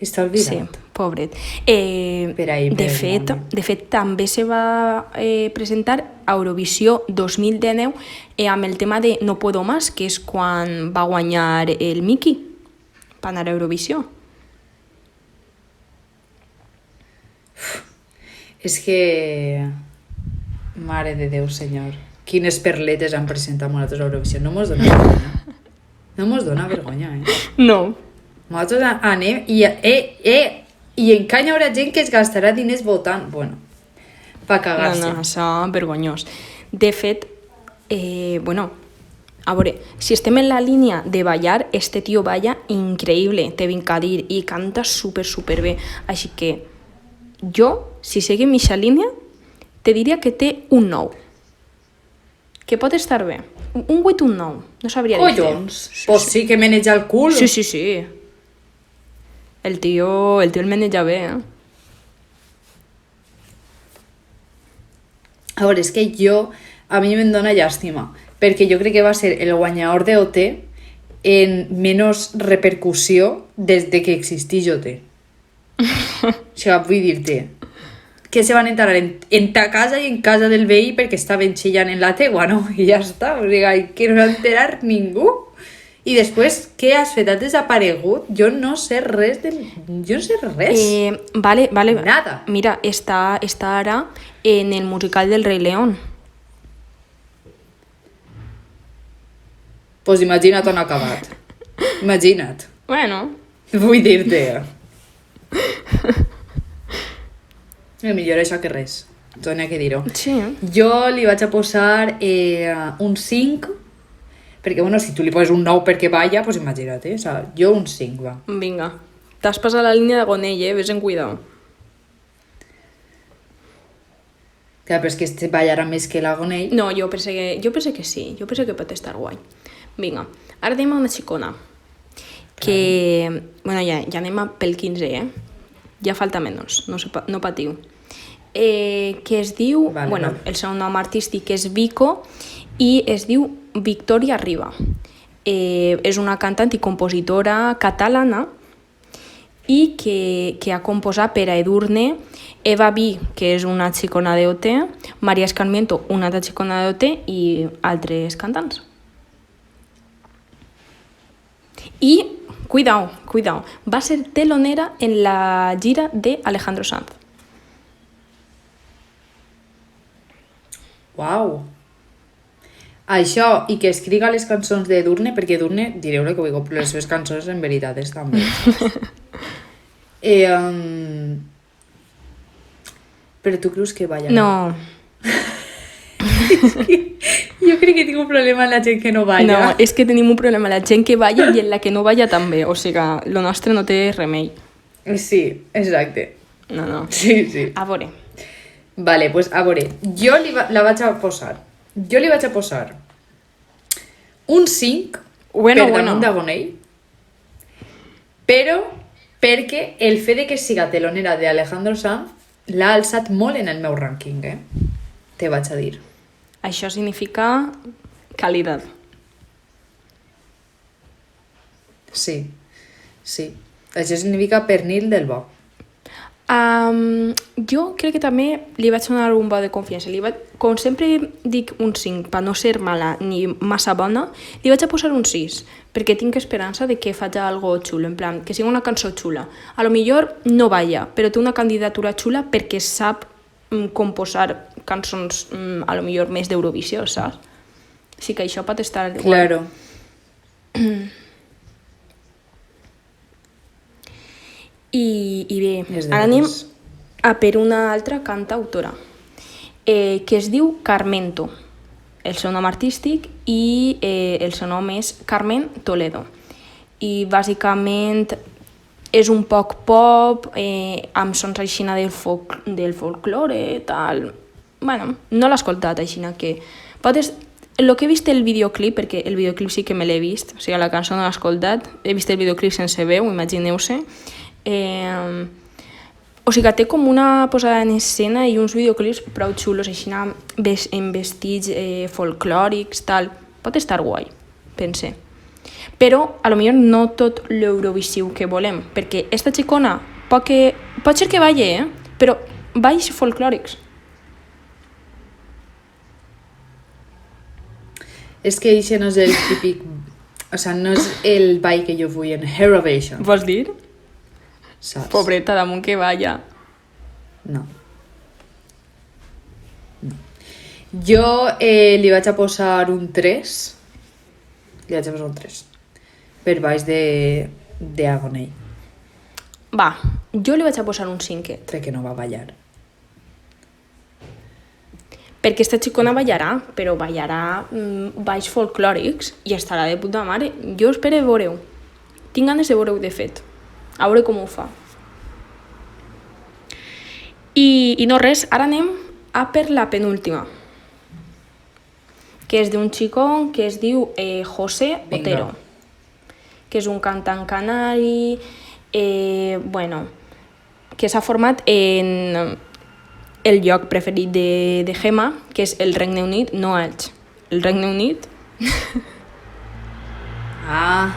Està oblidat. Sí, pobret. Per ahí, de fet, també se va presentar a Eurovisió 2019 amb el tema de No Puedo Más, que és quan va guanyar el Miki per anar a Eurovisió. És que... Mare de Déu, senyor. Quines perletes han presentat nosaltres a Eurovisió. No mos dona vergonya. No mos dona vergonya, No. Nosaltres anem i encara hi haurà gent que es gastarà diners votant. Bueno, pa cagar-se. No, això vergonyós. De fet, bueno, a veure, si estem en la línia de ballar, este tio balla increïble, te vinc a dir, i canta super bé. Així que jo, si seguim aquesta línia, te diria que té un 9. Que pot estar bé. Un 8, un 9. No sabria dir-te. Collons! Pues sí que meneja el cul. Sí. El tio el maneja bé, A veure, és que a mi me'n dona llàstima, perquè jo crec que va ser el guanyador de OT en menys repercussió des de que existeix OT. O sigui, vull dir-te que se van enterar en ta casa i en casa del veí perquè estaven xillant en la teua, no? I ja està, o sigui, que no va enterar ningú. I després, què has fet? Has desaparegut? Jo no sé res. Jo no sé res. Vale. Nada. Mira, està ara en el musical del Rei León. Pues imagina't on ha acabat. Imagina't. Bueno. Vull dir-te. Millor això que res. Torna que dir-ho. Sí. Jo li vaig a posar un 5, perquè, bueno, si tu li poses un 9 perquè balla, pues imagina't, o sea, jo un 5, va. Vinga. T'has passat la línia d'Agonell, ves en cuidao. Clar, però és que este ballarà més que l'Agonell. No, jo penso que sí. Jo penso que pot estar guai. Vinga. Ara anem a una xicona. Que, bueno, ja anem pel 15, Ja falta menys, no patiu. Que es diu, Vale. El seu nom artístic és Vico i es diu Victoria Riba. És una cantant i compositora catalana i que ha composat per a Edurne, Eva Vi, que és una xicona d'OT, María Escarmiento, una altra xicona d'OT i altres cantants. I, cuidao, va ser telonera en la gira de Alejandro Sanz. Uau! Això, i que escriga les cançons de Edurne, perquè Edurne, direu el que vulgueu, però les seves cançons en veritat estan bé. Però tu creus que balla? No, Jo crec que tinc un problema amb la gent que no balla. no, és que tenim un problema, la gent que balla i en la que no balla també, o sigui, lo nostre no té remei. Sí, exacte. No. Sí, sí. A veure. Vale, pues a veure, jo la vaig a posar. Jo li vaig a posar un 5 Bueno, per bueno. damunt d'Agonell, però perquè el fet de que siga telonera d'Alejandro Sanz l'ha alçat molt en el meu rànquing, te vaig a dir. Això significa qualitat. Sí, sí. Això significa pernil del bo. Jo crec que també li vaig donar un bo de confiança. Com sempre dic un 5, per no ser mala ni massa bona, li vaig a posar un 6, perquè tinc esperança de que faci algo xulo, en plan, que sigui una cançó xula. A lo millor no balla, però té una candidatura xula perquè sap composar cançons a lo millor més d'Eurovisió, saps? Sí que això pot estar... Claro. I bé, És de ara anem veres. a per una altra cantautora, que es diu Carmento, el seu nom artístic, i el seu nom és Carmen Toledo. I bàsicament és un poc pop, amb sons aixina del folklore, tal... Bueno, no l'he escoltat aixina que... El que he vist el videoclip, perquè el videoclip sí que me l'he vist, o sigui, la cançó no l'he escoltat, he vist el videoclip sense veu, imagineu-se. O sigui, té com una posada en escena i uns videoclips prou xulos, així en vestits folclòrics, tal. Pot estar guai, pense. Però, a lo millor no tot l'Eurovisiu que volem, perquè esta xicona pot ser que balli, però balls folclòrics. És que això no és el típic... O sea, no és el ball que jo vull en Eurovision, Vols dir? saps? Pobreta, damunt que balla. No. Jo li vaig a posar un 3. Li vaig a posar un 3. Per baix d'Agonell. Va, jo li vaig a posar un 5, Perquè no va ballar. perquè esta xicona ballarà, però ballarà balls folclòrics i estarà de puta mare. Jo espero veure-ho. Tinc ganes de veure-ho, de fet. A veure com ho fa. I no res, ara anem a per la penúltima, que és d'un xicó que es diu José Vinga. Otero, que és un cantant canari, bueno, que s'ha format en el lloc preferit de Gemma, que és el Regne Unit, no Elx. El Regne Unit. Ah.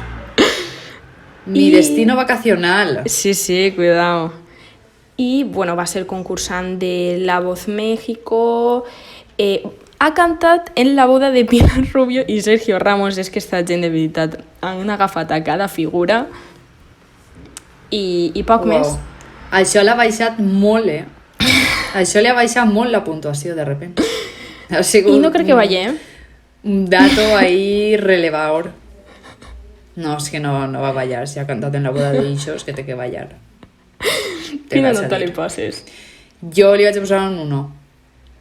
Mi destino vacacional. Sí, cuidado. I, bueno, va ser concursant de La Voz México. Ha cantat en la boda de Pilar Rubio i Sergio Ramos. És que esta gent, de veritat, han agafat a cada figura. I poc més. Això l'ha baixat molt, Això li ha baixat molt la puntuació, de repente. Ha sigut I no crec que balli, un dato ahí relevador. No, és que no va ballar. Si ha cantat en la boda de Ixos, que té que ballar. Quina nota li poses? Jo li vaig posar un 1.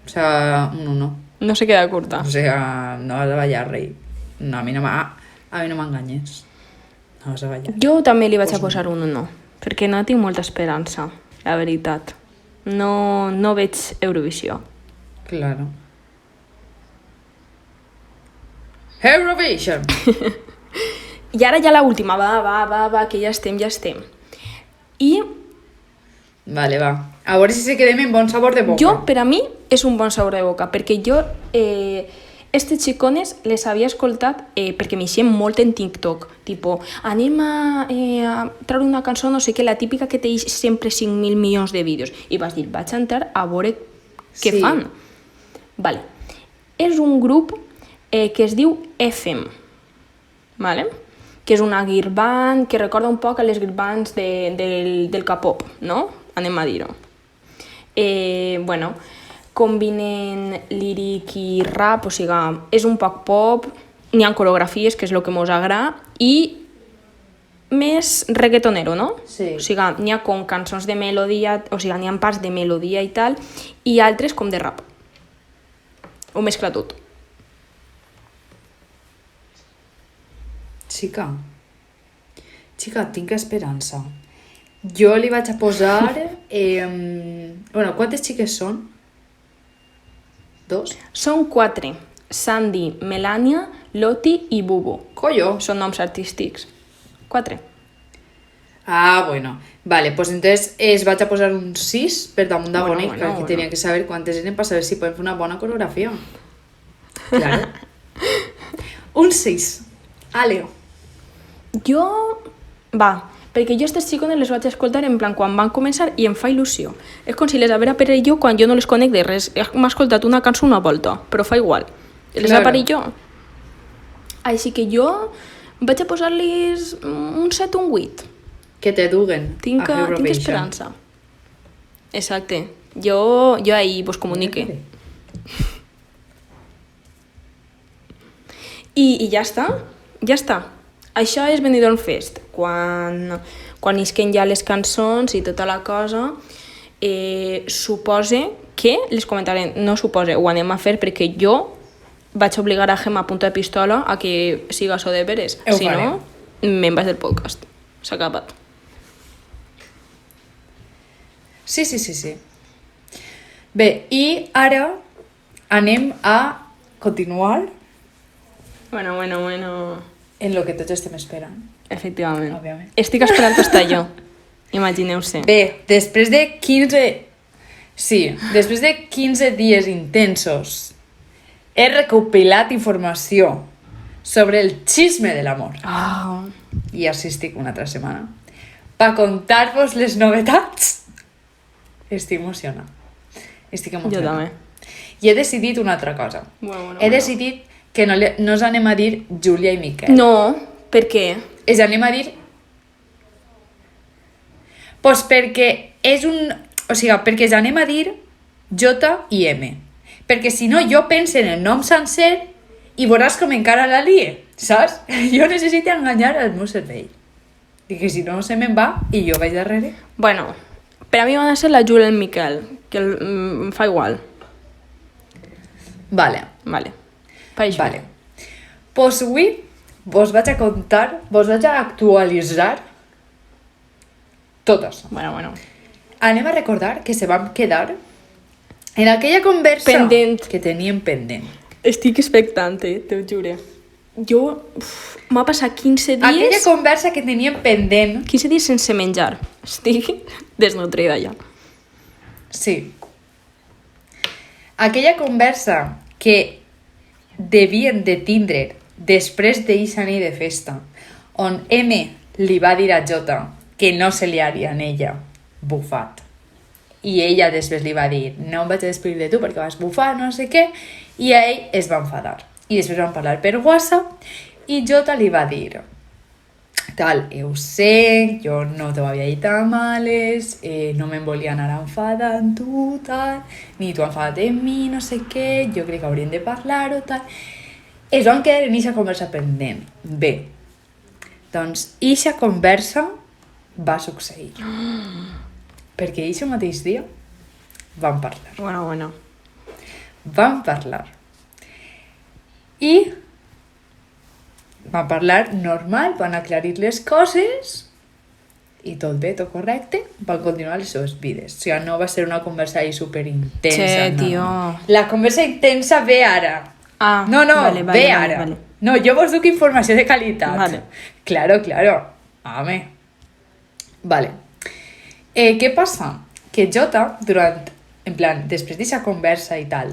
O sea, un 1. No se queda curta. O sea, no vas a ballar, rei. No, a mi no m'enganyes. No vas a ballar. Jo també li vaig a posar un 1, perquè no tinc molta esperança, la veritat. No veig Eurovisió. Claro. Eurovision! I ara ja l'última, va, que ja estem. I Vale, va. A veure si se quedem en bon sabor de boca. jo, per a mi, és un bon sabor de boca, perquè jo estes xicones les havia escoltat perquè m'eixien molt en TikTok, tipo, anem a treure una cançó, no sé què, la típica que té sempre 5.000 milions de vídeos, i vas dir, vaig a entrar a veure què Sí. fan. Vale. És un grup que es diu FM, vale? Que és una girl band que recorda un poc a les girl bands del K-pop, no? Anem a dir-ho. Bueno, combinen líric i rap, o sigui, és un poc pop, n'hi ha coreografies, que és el que mos agrada, i més reggaetonero, no? Sí. O sigui, n'hi ha com cançons de melodia, o sigui, n'hi ha parts de melodia i tal, i altres com de rap. Ho mescla tot. Xica, tinc esperança. Jo li vaig a posar... Bueno, quantes xiques són? 2? Són 4. Sandy, Melania, Loti i Bubu. Collo! Són noms artístics. 4. Ah, bueno. Vale, pues entonces vaig a posar un 6 per damunt de Bonet, que tenia que saber quantes eren per saber si podem fer una bona coreografia. Claro. Un 6. Aleo. Jo... Va, perquè jo aquestes xicones les vaig escoltar en plan quan van començar i em fa il·lusió. És com si les haguera per jo quan jo no les conec de res. M'ha escoltat una cançó una volta, però fa igual. Les Claro. aparell jo. Així que jo vaig a posar-los un 7 o un 8. Que te duguen Tinc a Eurovision. esperança. Exacte. Jo ahí vos comunique. I ja està. Ja està. Això és Benidorm Fest. Quan isquen ja les cançons i tota la cosa, supose que les comentarem. No supose, ho anem a fer perquè jo vaig obligar a Gemma a punta de pistola a que siga això de veres. Ho Si farem. no, me'n vaig del podcast. S'ha acabat. Sí. Bé, i ara anem a continuar Bueno. en lo que tots estem esperant. Efectivament. Òbviament. Estic esperant estar jo. Imagineu-se. Bé, després de 15 dies intensos he recopilat informació sobre el xisme de l'amor. I així estic una altra setmana. Per contar-vos les novetats. Estic emocionada. Jo també. I he decidit una altra cosa. He decidit que no ens anem a dir Júlia i Miquel. No, per què? És anem a dir... Pues perquè és un... O sigui, perquè ens anem a dir J i M. Perquè si no, jo penso en el nom sencer i veuràs com encara la lie, saps? Jo necessito enganyar el meu cervell. I que si no se me'n va i jo vaig darrere. Bueno, per a mi van a ser la Júlia i el Miquel, que em fa igual. Vale. Per això. Vale. Pues avui vos vaig a contar, vos vaig a actualitzar tot això. Bueno. Anem a recordar que se vam quedar en aquella conversa Pendent. que teníem pendent. Estic expectante, te ho jure. M'ha passat 15 dies... Aquella conversa que teníem pendent... 15 dies sense menjar. Estic desnutrida ja. Sí. Aquella conversa que devien de tindre després d'eixa nit de festa, on M li va dir a J que no se li haria en ella bufat. I ella després li va dir, no em vaig a despedir de tu perquè vas bufar, no sé què, i a ell es va enfadar. I després van parlar per WhatsApp i J li va dir, tal, ho sé, jo no t'ho havia dit a males, no me'n volia anar enfadant tu, tal, ni tu enfadat en mi, no sé què, jo crec que hauríem de parlar-ho, tal. Es van quedar en eixa conversa pendent. Bé, doncs eixa conversa va succeir. Perquè eixa mateix dia van parlar. Bueno. Van parlar. I van parlar normal, van aclarir les coses i tot bé, tot correcte, van continuar les seves vides. O sigui, no va ser una conversa ahí superintensa. Che, no. tio. La conversa intensa ve ara. No, ve ara. Vale. No, jo vos duc informació de qualitat. Vale. Claro. Home. Vale. Què passa? Que Jota, en plan, després d'aquesta conversa i tal,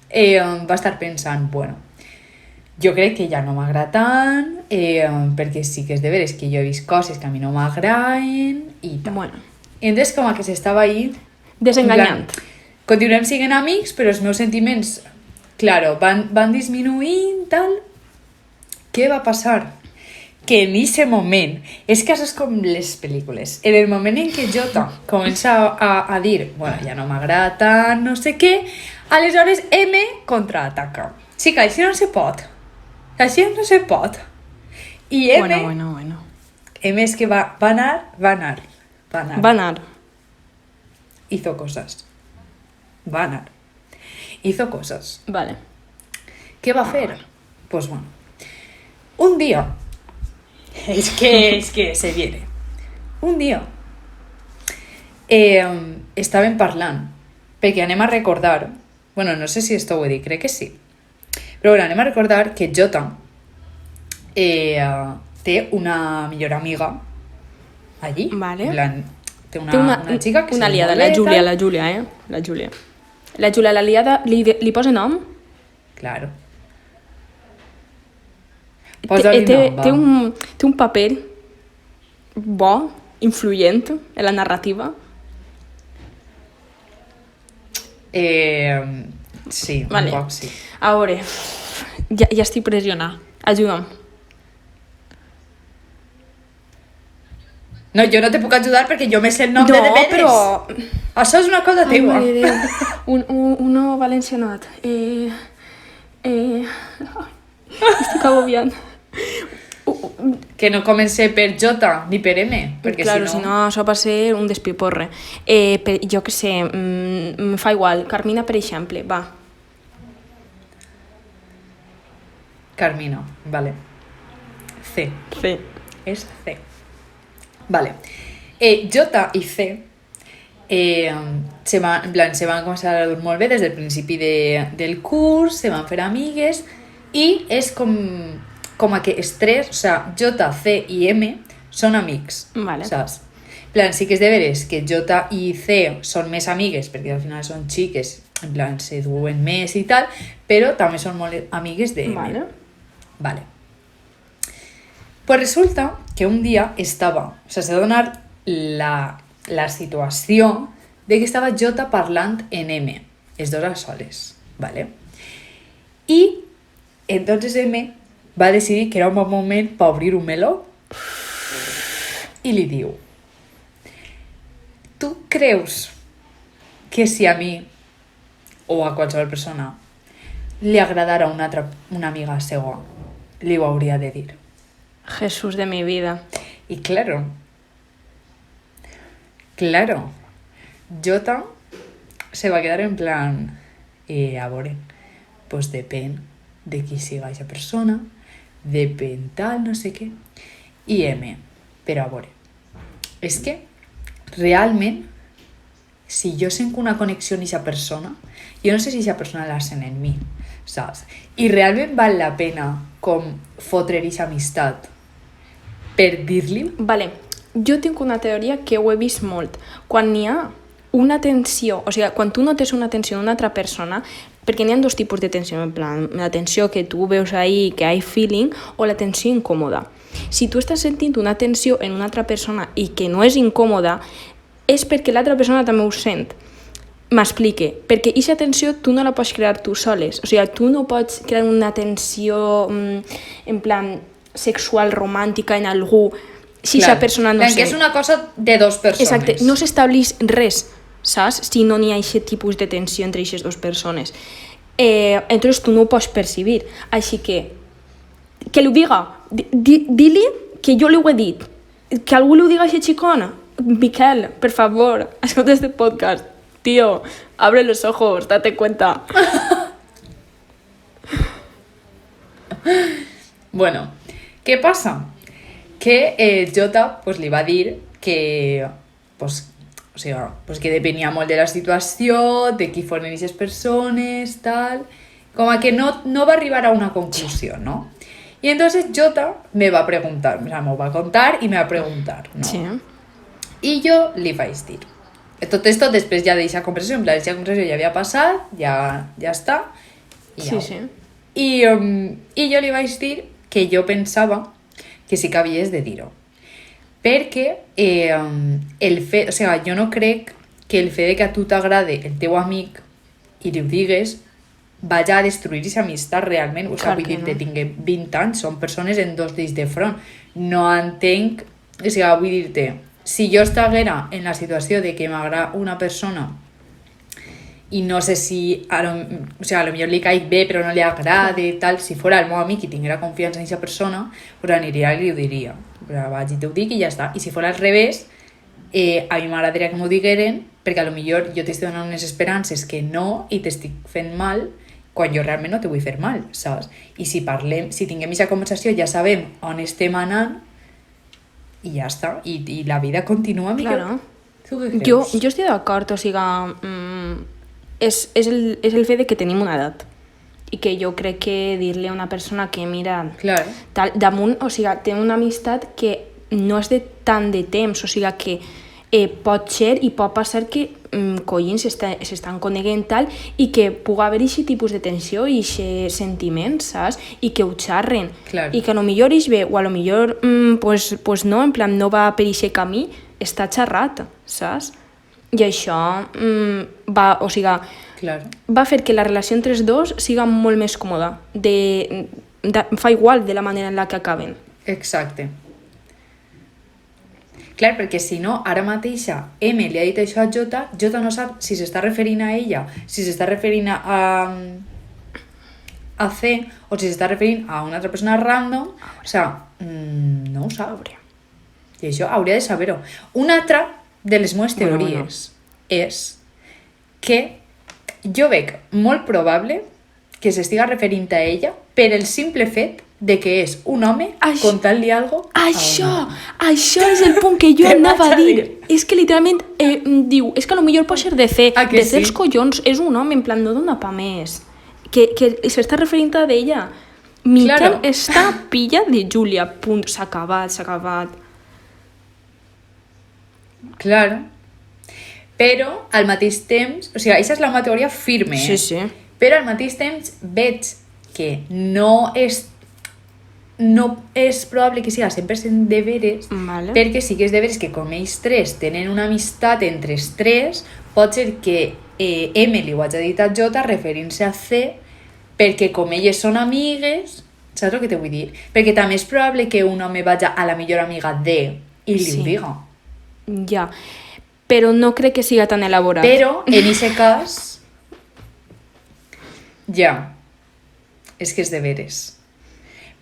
va estar pensant, bueno, jo crec que ja no m'agrada tant, perquè sí que és de veres que jo he vist coses que a mi no m'agraden i tal. Bueno. I entonces com que s'estava ahí... Desenganyant. Continuem sent amics, però els meus sentiments, claro, van disminuint, tal. Què va passar? que en ese moment, és que això és com les pel·lícules, en el moment en què Jota comença a dir, bueno, ja no m'agrada tant, no sé què, aleshores M contraataca. Sí que així no se pot. Així no se pot. I M... Bueno. M és que va anar. Hizo cosas. Va anar. Hizo cosas. Vale. ¿Qué va a hacer? Pues bueno, un día, es que se viene, un día estaven parlant, perquè anem a recordar, bueno, no sé si esto ho he dit, crec que sí, però bueno, anem a recordar que Jota té una millor amiga allí, Vale. en plan, té una xica que una se aliada, molesta. la Júlia, la Júlia, l'aliada, li posa nom? Claro. Posa-li nom, va. Té un paper bo, influent en la narrativa. Sí, Vale. un poc sí. A veure, ja estic pressionada. Ajuda'm. No, jo no te puc ajudar perquè jo me sé el nom de Deberes. Però... Això és una cosa Ai, teua. mare de Déu. Uno valencianat. Estic agobiant. Que no comenci per J ni per M, perquè Claro, si si no, això va ser un despiporre. Jo què sé, em fa igual. Carmina, per exemple, va. Carmina, vale. C. Sí. És C. Vale. J i C se van començar a dur molt bé des del principi del curs, se van fer amigues i és com a que els tres, o sea, J, C i M són amics, Vale. saps? En plan, sí que és de veres que J i C són més amigues perquè al final són xiques, en plan, se duen més i tal, però també són molt amigues de M. Vale. Pues resulta que un día estaba, o sea, se va a donar la situació de que estava J parlant en M, els dos a soles, ¿vale? I entonces M va decidir que era un bon moment per obrir un meló i li diu: tu creus que si a mi o a qualsevol persona li agradara una amiga seva, li ho hauria de dir? Jesús de mi vida. Y claro, Jota se va a quedar en plan, a veure, pues depèn de qui siga aquesta persona, depèn tal, no sé què, i M, però a veure, és que realment, si jo sent una connexió amb aquesta persona, jo no sé si aquesta persona la sent en mi, saps? I realment val la pena com fotre aquesta amistat per dir-li? Vale, jo tinc una teoria que ho he vist molt. Quan n'hi ha una tensió, o sigui, quan tu notes una tensió en una altra persona, perquè n'hi ha dos tipus de tensió, en plan, la tensió que tu veus ahí, que hay feeling, o la tensió incòmoda. Si tu estàs sentint una tensió en una altra persona i que no és incòmoda, és perquè l'altra persona també ho sent. M'explique, perquè aquesta tensió tu no la pots crear tu soles, o sigui, tu no pots crear una tensió en plan sexual, romàntica en algú si aquesta persona no sent. Que és una cosa de dos persones. Exacte, no s'estableix res, saps? Si no n'hi ha aquest tipus de tensió entre aquestes dues persones. Entonces tu no ho pots percibir. Així que li diga, di-li que jo li ho he dit. Que algú li ho diga a aquesta xicona. Miquel, per favor, escolta este podcast. Tío, abre los ojos, date cuenta. Bueno, ¿qué pasa? Que Jota pues, li va dir que, pues, o sea, pues que depenia molt de la situació, de qui foren aquestes persones, tal... Com a que no va arribar a una conclusió, ¿no? Y entonces Jota me va a preguntar, o sea, me va a contar y me va a preguntar, ¿no? Sí. I jo li vaig dir. Tot esto després ja d'aquesta conversació, en plan, aquesta conversació ja havia passat, ja està. I ja. Sí. I jo li vaig dir que jo pensava que sí que havies de dir-ho. Perquè el fet, o sigui, jo no crec que el fet de que a tu t'agrade el teu amic i li ho digues vaig a destruir aquesta amistat realment. O sigui, Clar vull que dir-te, no. tinguem 20 anys, són persones en dos dills de front. No entenc... O sigui, vull dir-te, si jo estiguera en la situació de que m'agrada una persona i no sé si a lo millor li caic bé però no li agrada i tal, si fora el meu amic i tinguera confiança en aquesta persona, pues aniria i li ho diria. Però vaig i te ho dic i ja està. I si fora al revés, a mi m'agradaria que m'ho digueren, perquè a lo millor jo t'estic donant unes esperances que no i t'estic fent mal quan jo realment no te vull fer mal, saps? I si parlem, si tinguem aquesta conversació ja sabem on estem anant i ja està. I la vida continua millor. Claro. Tu què creus? Jo estic d'acord, o sigui, és el fet de que tenim una edat i que jo crec que dir-li a una persona que mira, Clar. tal, damunt, o sigui, té una amistat que no és de tant de temps, o sigui que pot ser i pot passar que collins s'estan coneguent tal i que pugui haver aquest tipus de tensió i aquests sentiments, saps? I que ho xarren. Clar. I que a lo millor és bé o a lo millor pues no, en plan no va per aquest camí, està xerrat, saps? I això o sigui, Clar. va fer que la relació entre els dos siga molt més còmoda. Fa igual de la manera en la que acaben. Exacte. Clar, perquè si no, ara mateixa M li ha dit això a Jota, Jota no sap si s'està referint a ella, si s'està referint a C o si s'està referint a una altra persona random. O sigui, no ho sap. I això hauria de saber-ho. Una altra de les meves teories és que jo veig molt probable que s'estiga referint a ella per el simple fet de que és un home contant-li algo a Això és el punt que jo anava a dir. És que literalment diu, és que potser pot ser de C. De C els collons, és un home, en plan, no dona pa més. Que s'està referint a d'ella. Miquel està pilla de Júlia, punt, s'ha acabat. Claro. Però al mateix temps, o sigui, aquesta és la meva teoria firme, Sí. Però al mateix temps veig que no és probable que siga 100% de veres, Vale. perquè sí que és de veres que com ells tres tenen una amistat entre els tres, pot ser que Emily ho hagi dit a Jota referint-se a C, perquè com elles són amigues, saps el que te vull dir? Perquè també és probable que un home vagi a la millor amiga de i li ho diga. Ja, però no crec que siga tan elaborat. Però en aquest cas ja, és que és de veres.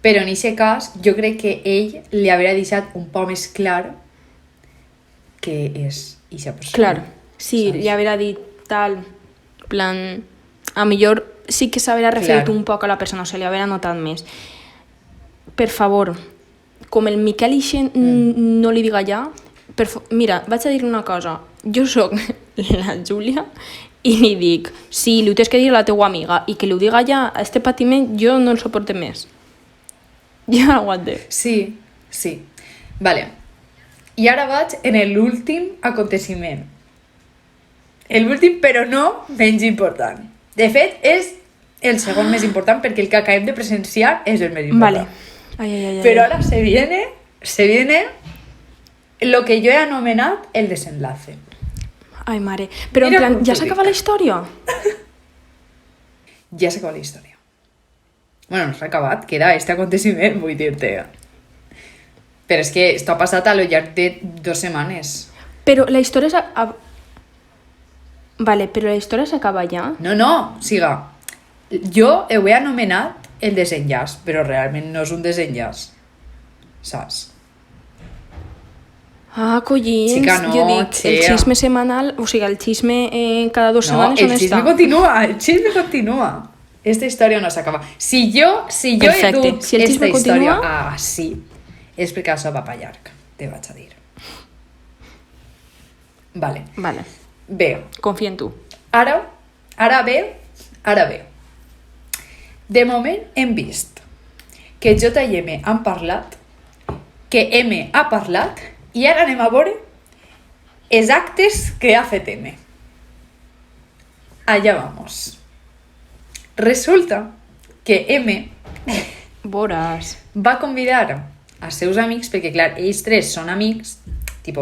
Però en aquest cas jo crec que ell li hauria deixat un poc més clar que és aquesta persona. Clar, sí, saps? li hauria dit tal, plan, a millor sí que s'hauria referit un poc a la persona, o se li hauria notat més. Per favor, com el Miquel Ixen no li diga ja, mira, vaig a dir una cosa, jo sóc la Júlia i li dic, si li ho tens que dir a la teua amiga i que li ho diga ja, este patiment jo no el suporte més. Ja no aguante. Sí. Vale. I ara vaig en l'últim aconteciment. L'últim, però no menys important. De fet, és el segon més important perquè el que acabem de presenciar és el més important. Vale. Ai. Però ara se viene lo que jo he anomenat el desenlace. Ai, mare. Però Mira en plan, com ja t'ho s'acaba dic. la història? Ja s'acaba la història. Bueno, no s'ha acabat, queda este aconteciment, vull dir-te. Però és que esto ha passat a lo llarg de 2 setmanes. Però la història Vale, però la història s'acaba ja? No, siga. Jo ho he anomenat el desenllaç, però realment no és un desenllaç. Saps? Ah, collins, Sí que no, jo dic, el tia. xisme setmanal, o sigui, el xisme cada 2 setmanes on el xisme està? el xisme continua. Esta història no s'acaba. Si jo Perfecte. he dut Si el esta xisme història continua- així, és perquè això va pa llarg, te vaig a dir. Vale. Vale, Bé, confia en tu. ara bé. De moment hem vist que J i M han parlat, que M ha parlat, i ara anem a veure els actes que ha fet M. Allà vamos. Resulta que M Veuràs. va convidar a seus amics, perquè clar, ells tres són amics,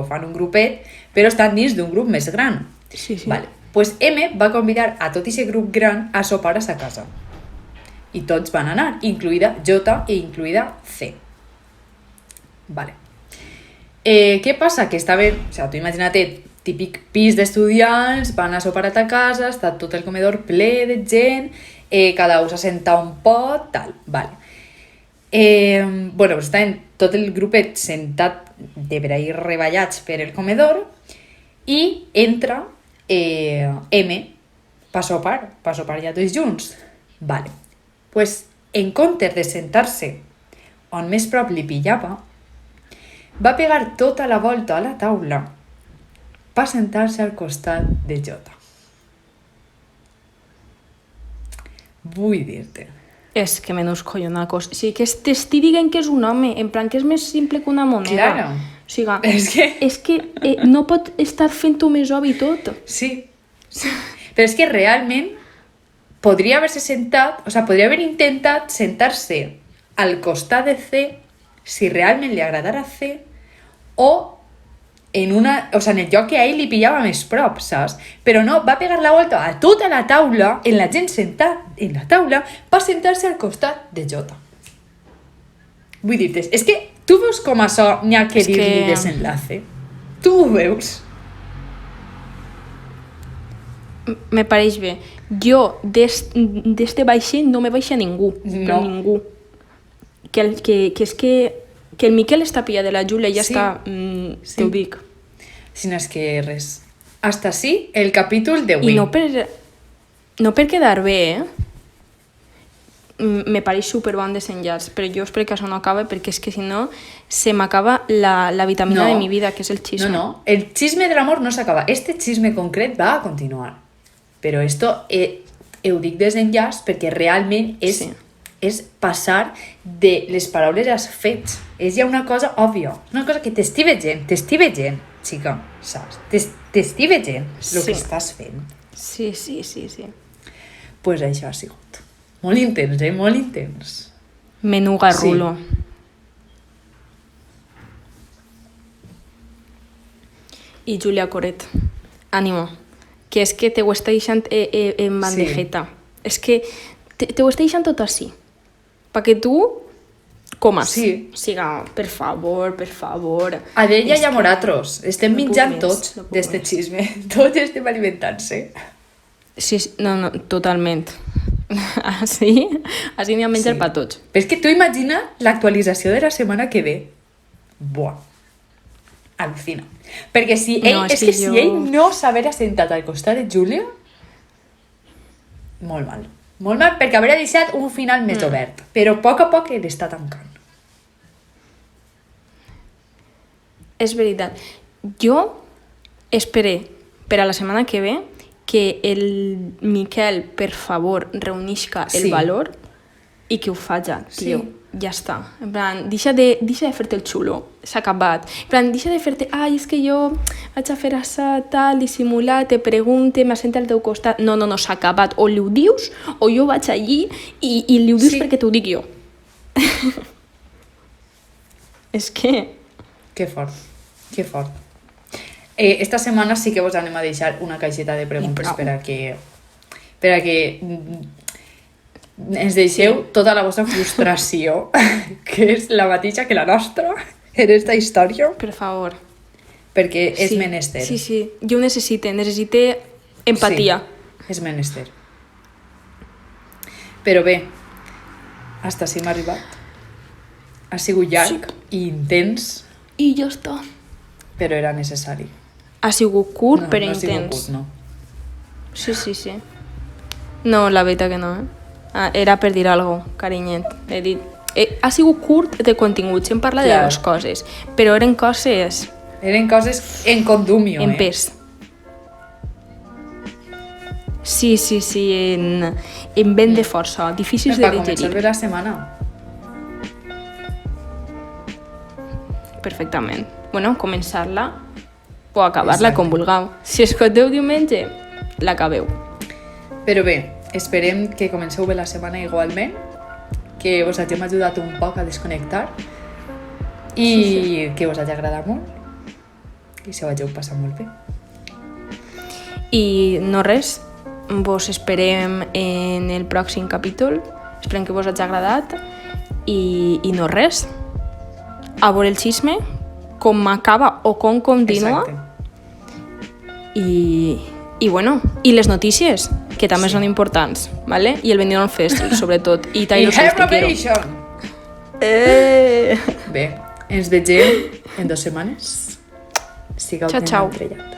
fan un grupet, però estan dins d'un grup més gran. Sí. Vale. Pues M va convidar a tot aquest grup gran a sopar a sa casa. I tots van anar, incluïda J i incluïda C. Vale. Què passa? Que estaven... O sigui, tu imagina't, típic pis d'estudiants, van a sopar a ta casa, està tot el comedor ple de gent, cada un s'assenta un pot, tal, vale. Bueno, pues estaven tot el grupet sentat de braïs reballats per el comedor i entra M per sopar ja tots junts. Vale. Pues, en comptes de sentar-se on més prop li pillava, va pegar tota la volta a la taula per sentar-se al costat de Jota. Vull dir-te. És que menys collonacos. O sigui, que t'estic dient que és un home, en plan que és més simple que una moneda. Claro. O sigui, És que no pot estar fent-ho més obvi tot. Sí. Però és que realment podria haver-se sentat, o sigui, podria haver intentat sentar-se al costat de C si realment li agradara C o en el lloc que a ell li pillava més prop, saps? Però no, va pegar la volta a tota la taula, en la gent sentat en la taula, per sentar-se al costat de Jota. Vull dir-te, és que tu veus com això n'hi ha que dir-li desenlace? Tu ho veus? Me pareix bé. Jo, d'este vaixell no me baixa ningú. No. Ningú. Que és que el Miquel està pillat de la Júlia i ja Sí. està, Sí. t'ho dic. Si no és que res. Hasta així el capítol d'avui. I no per quedar bé, me pareix superbon desenllaç, però jo espero que això no acabe perquè és que si no se m'acaba la vitamina No. de mi vida, que és el xisme. No, el xisme de l'amor no s'acaba. Este xisme concret va a continuar. Però esto ho dic desenllaç perquè realment és passar de les paraules als fets. És ja una cosa òbvia. Una cosa que t'estic veient, xica, saps? T'estic veient el que estàs fent. Sí. Pues això ha sigut. Molt intens, molt intens. Menú garrulo. Sí. I Júlia Coret, ànimo, que és que te ho està deixant en bandejeta. És que te ho està deixant tot així, perquè tu comas. Sí. O sigui, per favor. A d'ella És i a que nosaltres. Estem no puc menjant més, tots no puc d'este més. xisme. Tots estem alimentant-se. Sí, no, totalment. Així n'hi ha menjar per tots. Però és que tu imagina l'actualització de la setmana que ve. Buah. Al·lucina. Perquè si ell, No, és que si ell no s'haguera sentat al costat de Júlia, molt mal. Molt mal, perquè hauria deixat un final més obert. Però a poc ell està tancant. És veritat. Jo esperé per a la setmana que ve que el Miquel, per favor, reunisca el Sí. valor i que ho faci, tio. Sí. Ja està. En plan, deixa de fer-te el xulo. S'ha acabat. En plan, deixa de fer-te, ai, és que jo vaig a fer això, tal, dissimular, te pregunte, m'assenta al teu costat. No, s'ha acabat. O li ho dius, o jo vaig allí i li ho dius perquè t'ho dic jo. És que... Que fort. Esta setmana sí que vos anem a deixar una caixeta de preguntes per a que ens deixeu tota la vostra frustració, que és la mateixa que la nostra en esta història, Per favor. perquè és menester. Sí. Jo necessite empatia. Sí, és menester. Però bé, hasta així hem arribat. Ha sigut llarg i intens, I ja està. però era necessari. Ha sigut curt, No, però no ha sigut intens. curt, no. Sí. No, la veritat que no, era per dir alguna cosa, carinyet. He dit... ha sigut curt de continguts, hem parlat de Clar. dues coses, però eren coses Eren coses en condumio, en pes. Sí, en vent de força, difícils de Per començar digerir. bé la setmana. Perfectament. Bueno, començar-la o acabar-la Exacte. com vulgueu. Si escolteu diumenge, l'acabeu. Però bé, esperem que comenceu bé la setmana igualment, que us hagin ajudat un poc a desconnectar i que us hagi agradat molt i se ho hàgiu passat molt bé. I no res, vos esperem en el pròxim capítol, esperem que vos hagi agradat i no res, a veure el xisme, com acaba o com continua. I bueno, i les notícies, que també són importants, ¿vale? I el Benidorm Festival, sobretot. I Taylor Swift, te quiero. Bé, ens vegem en 2 setmanes. Sigueu ben entrellats.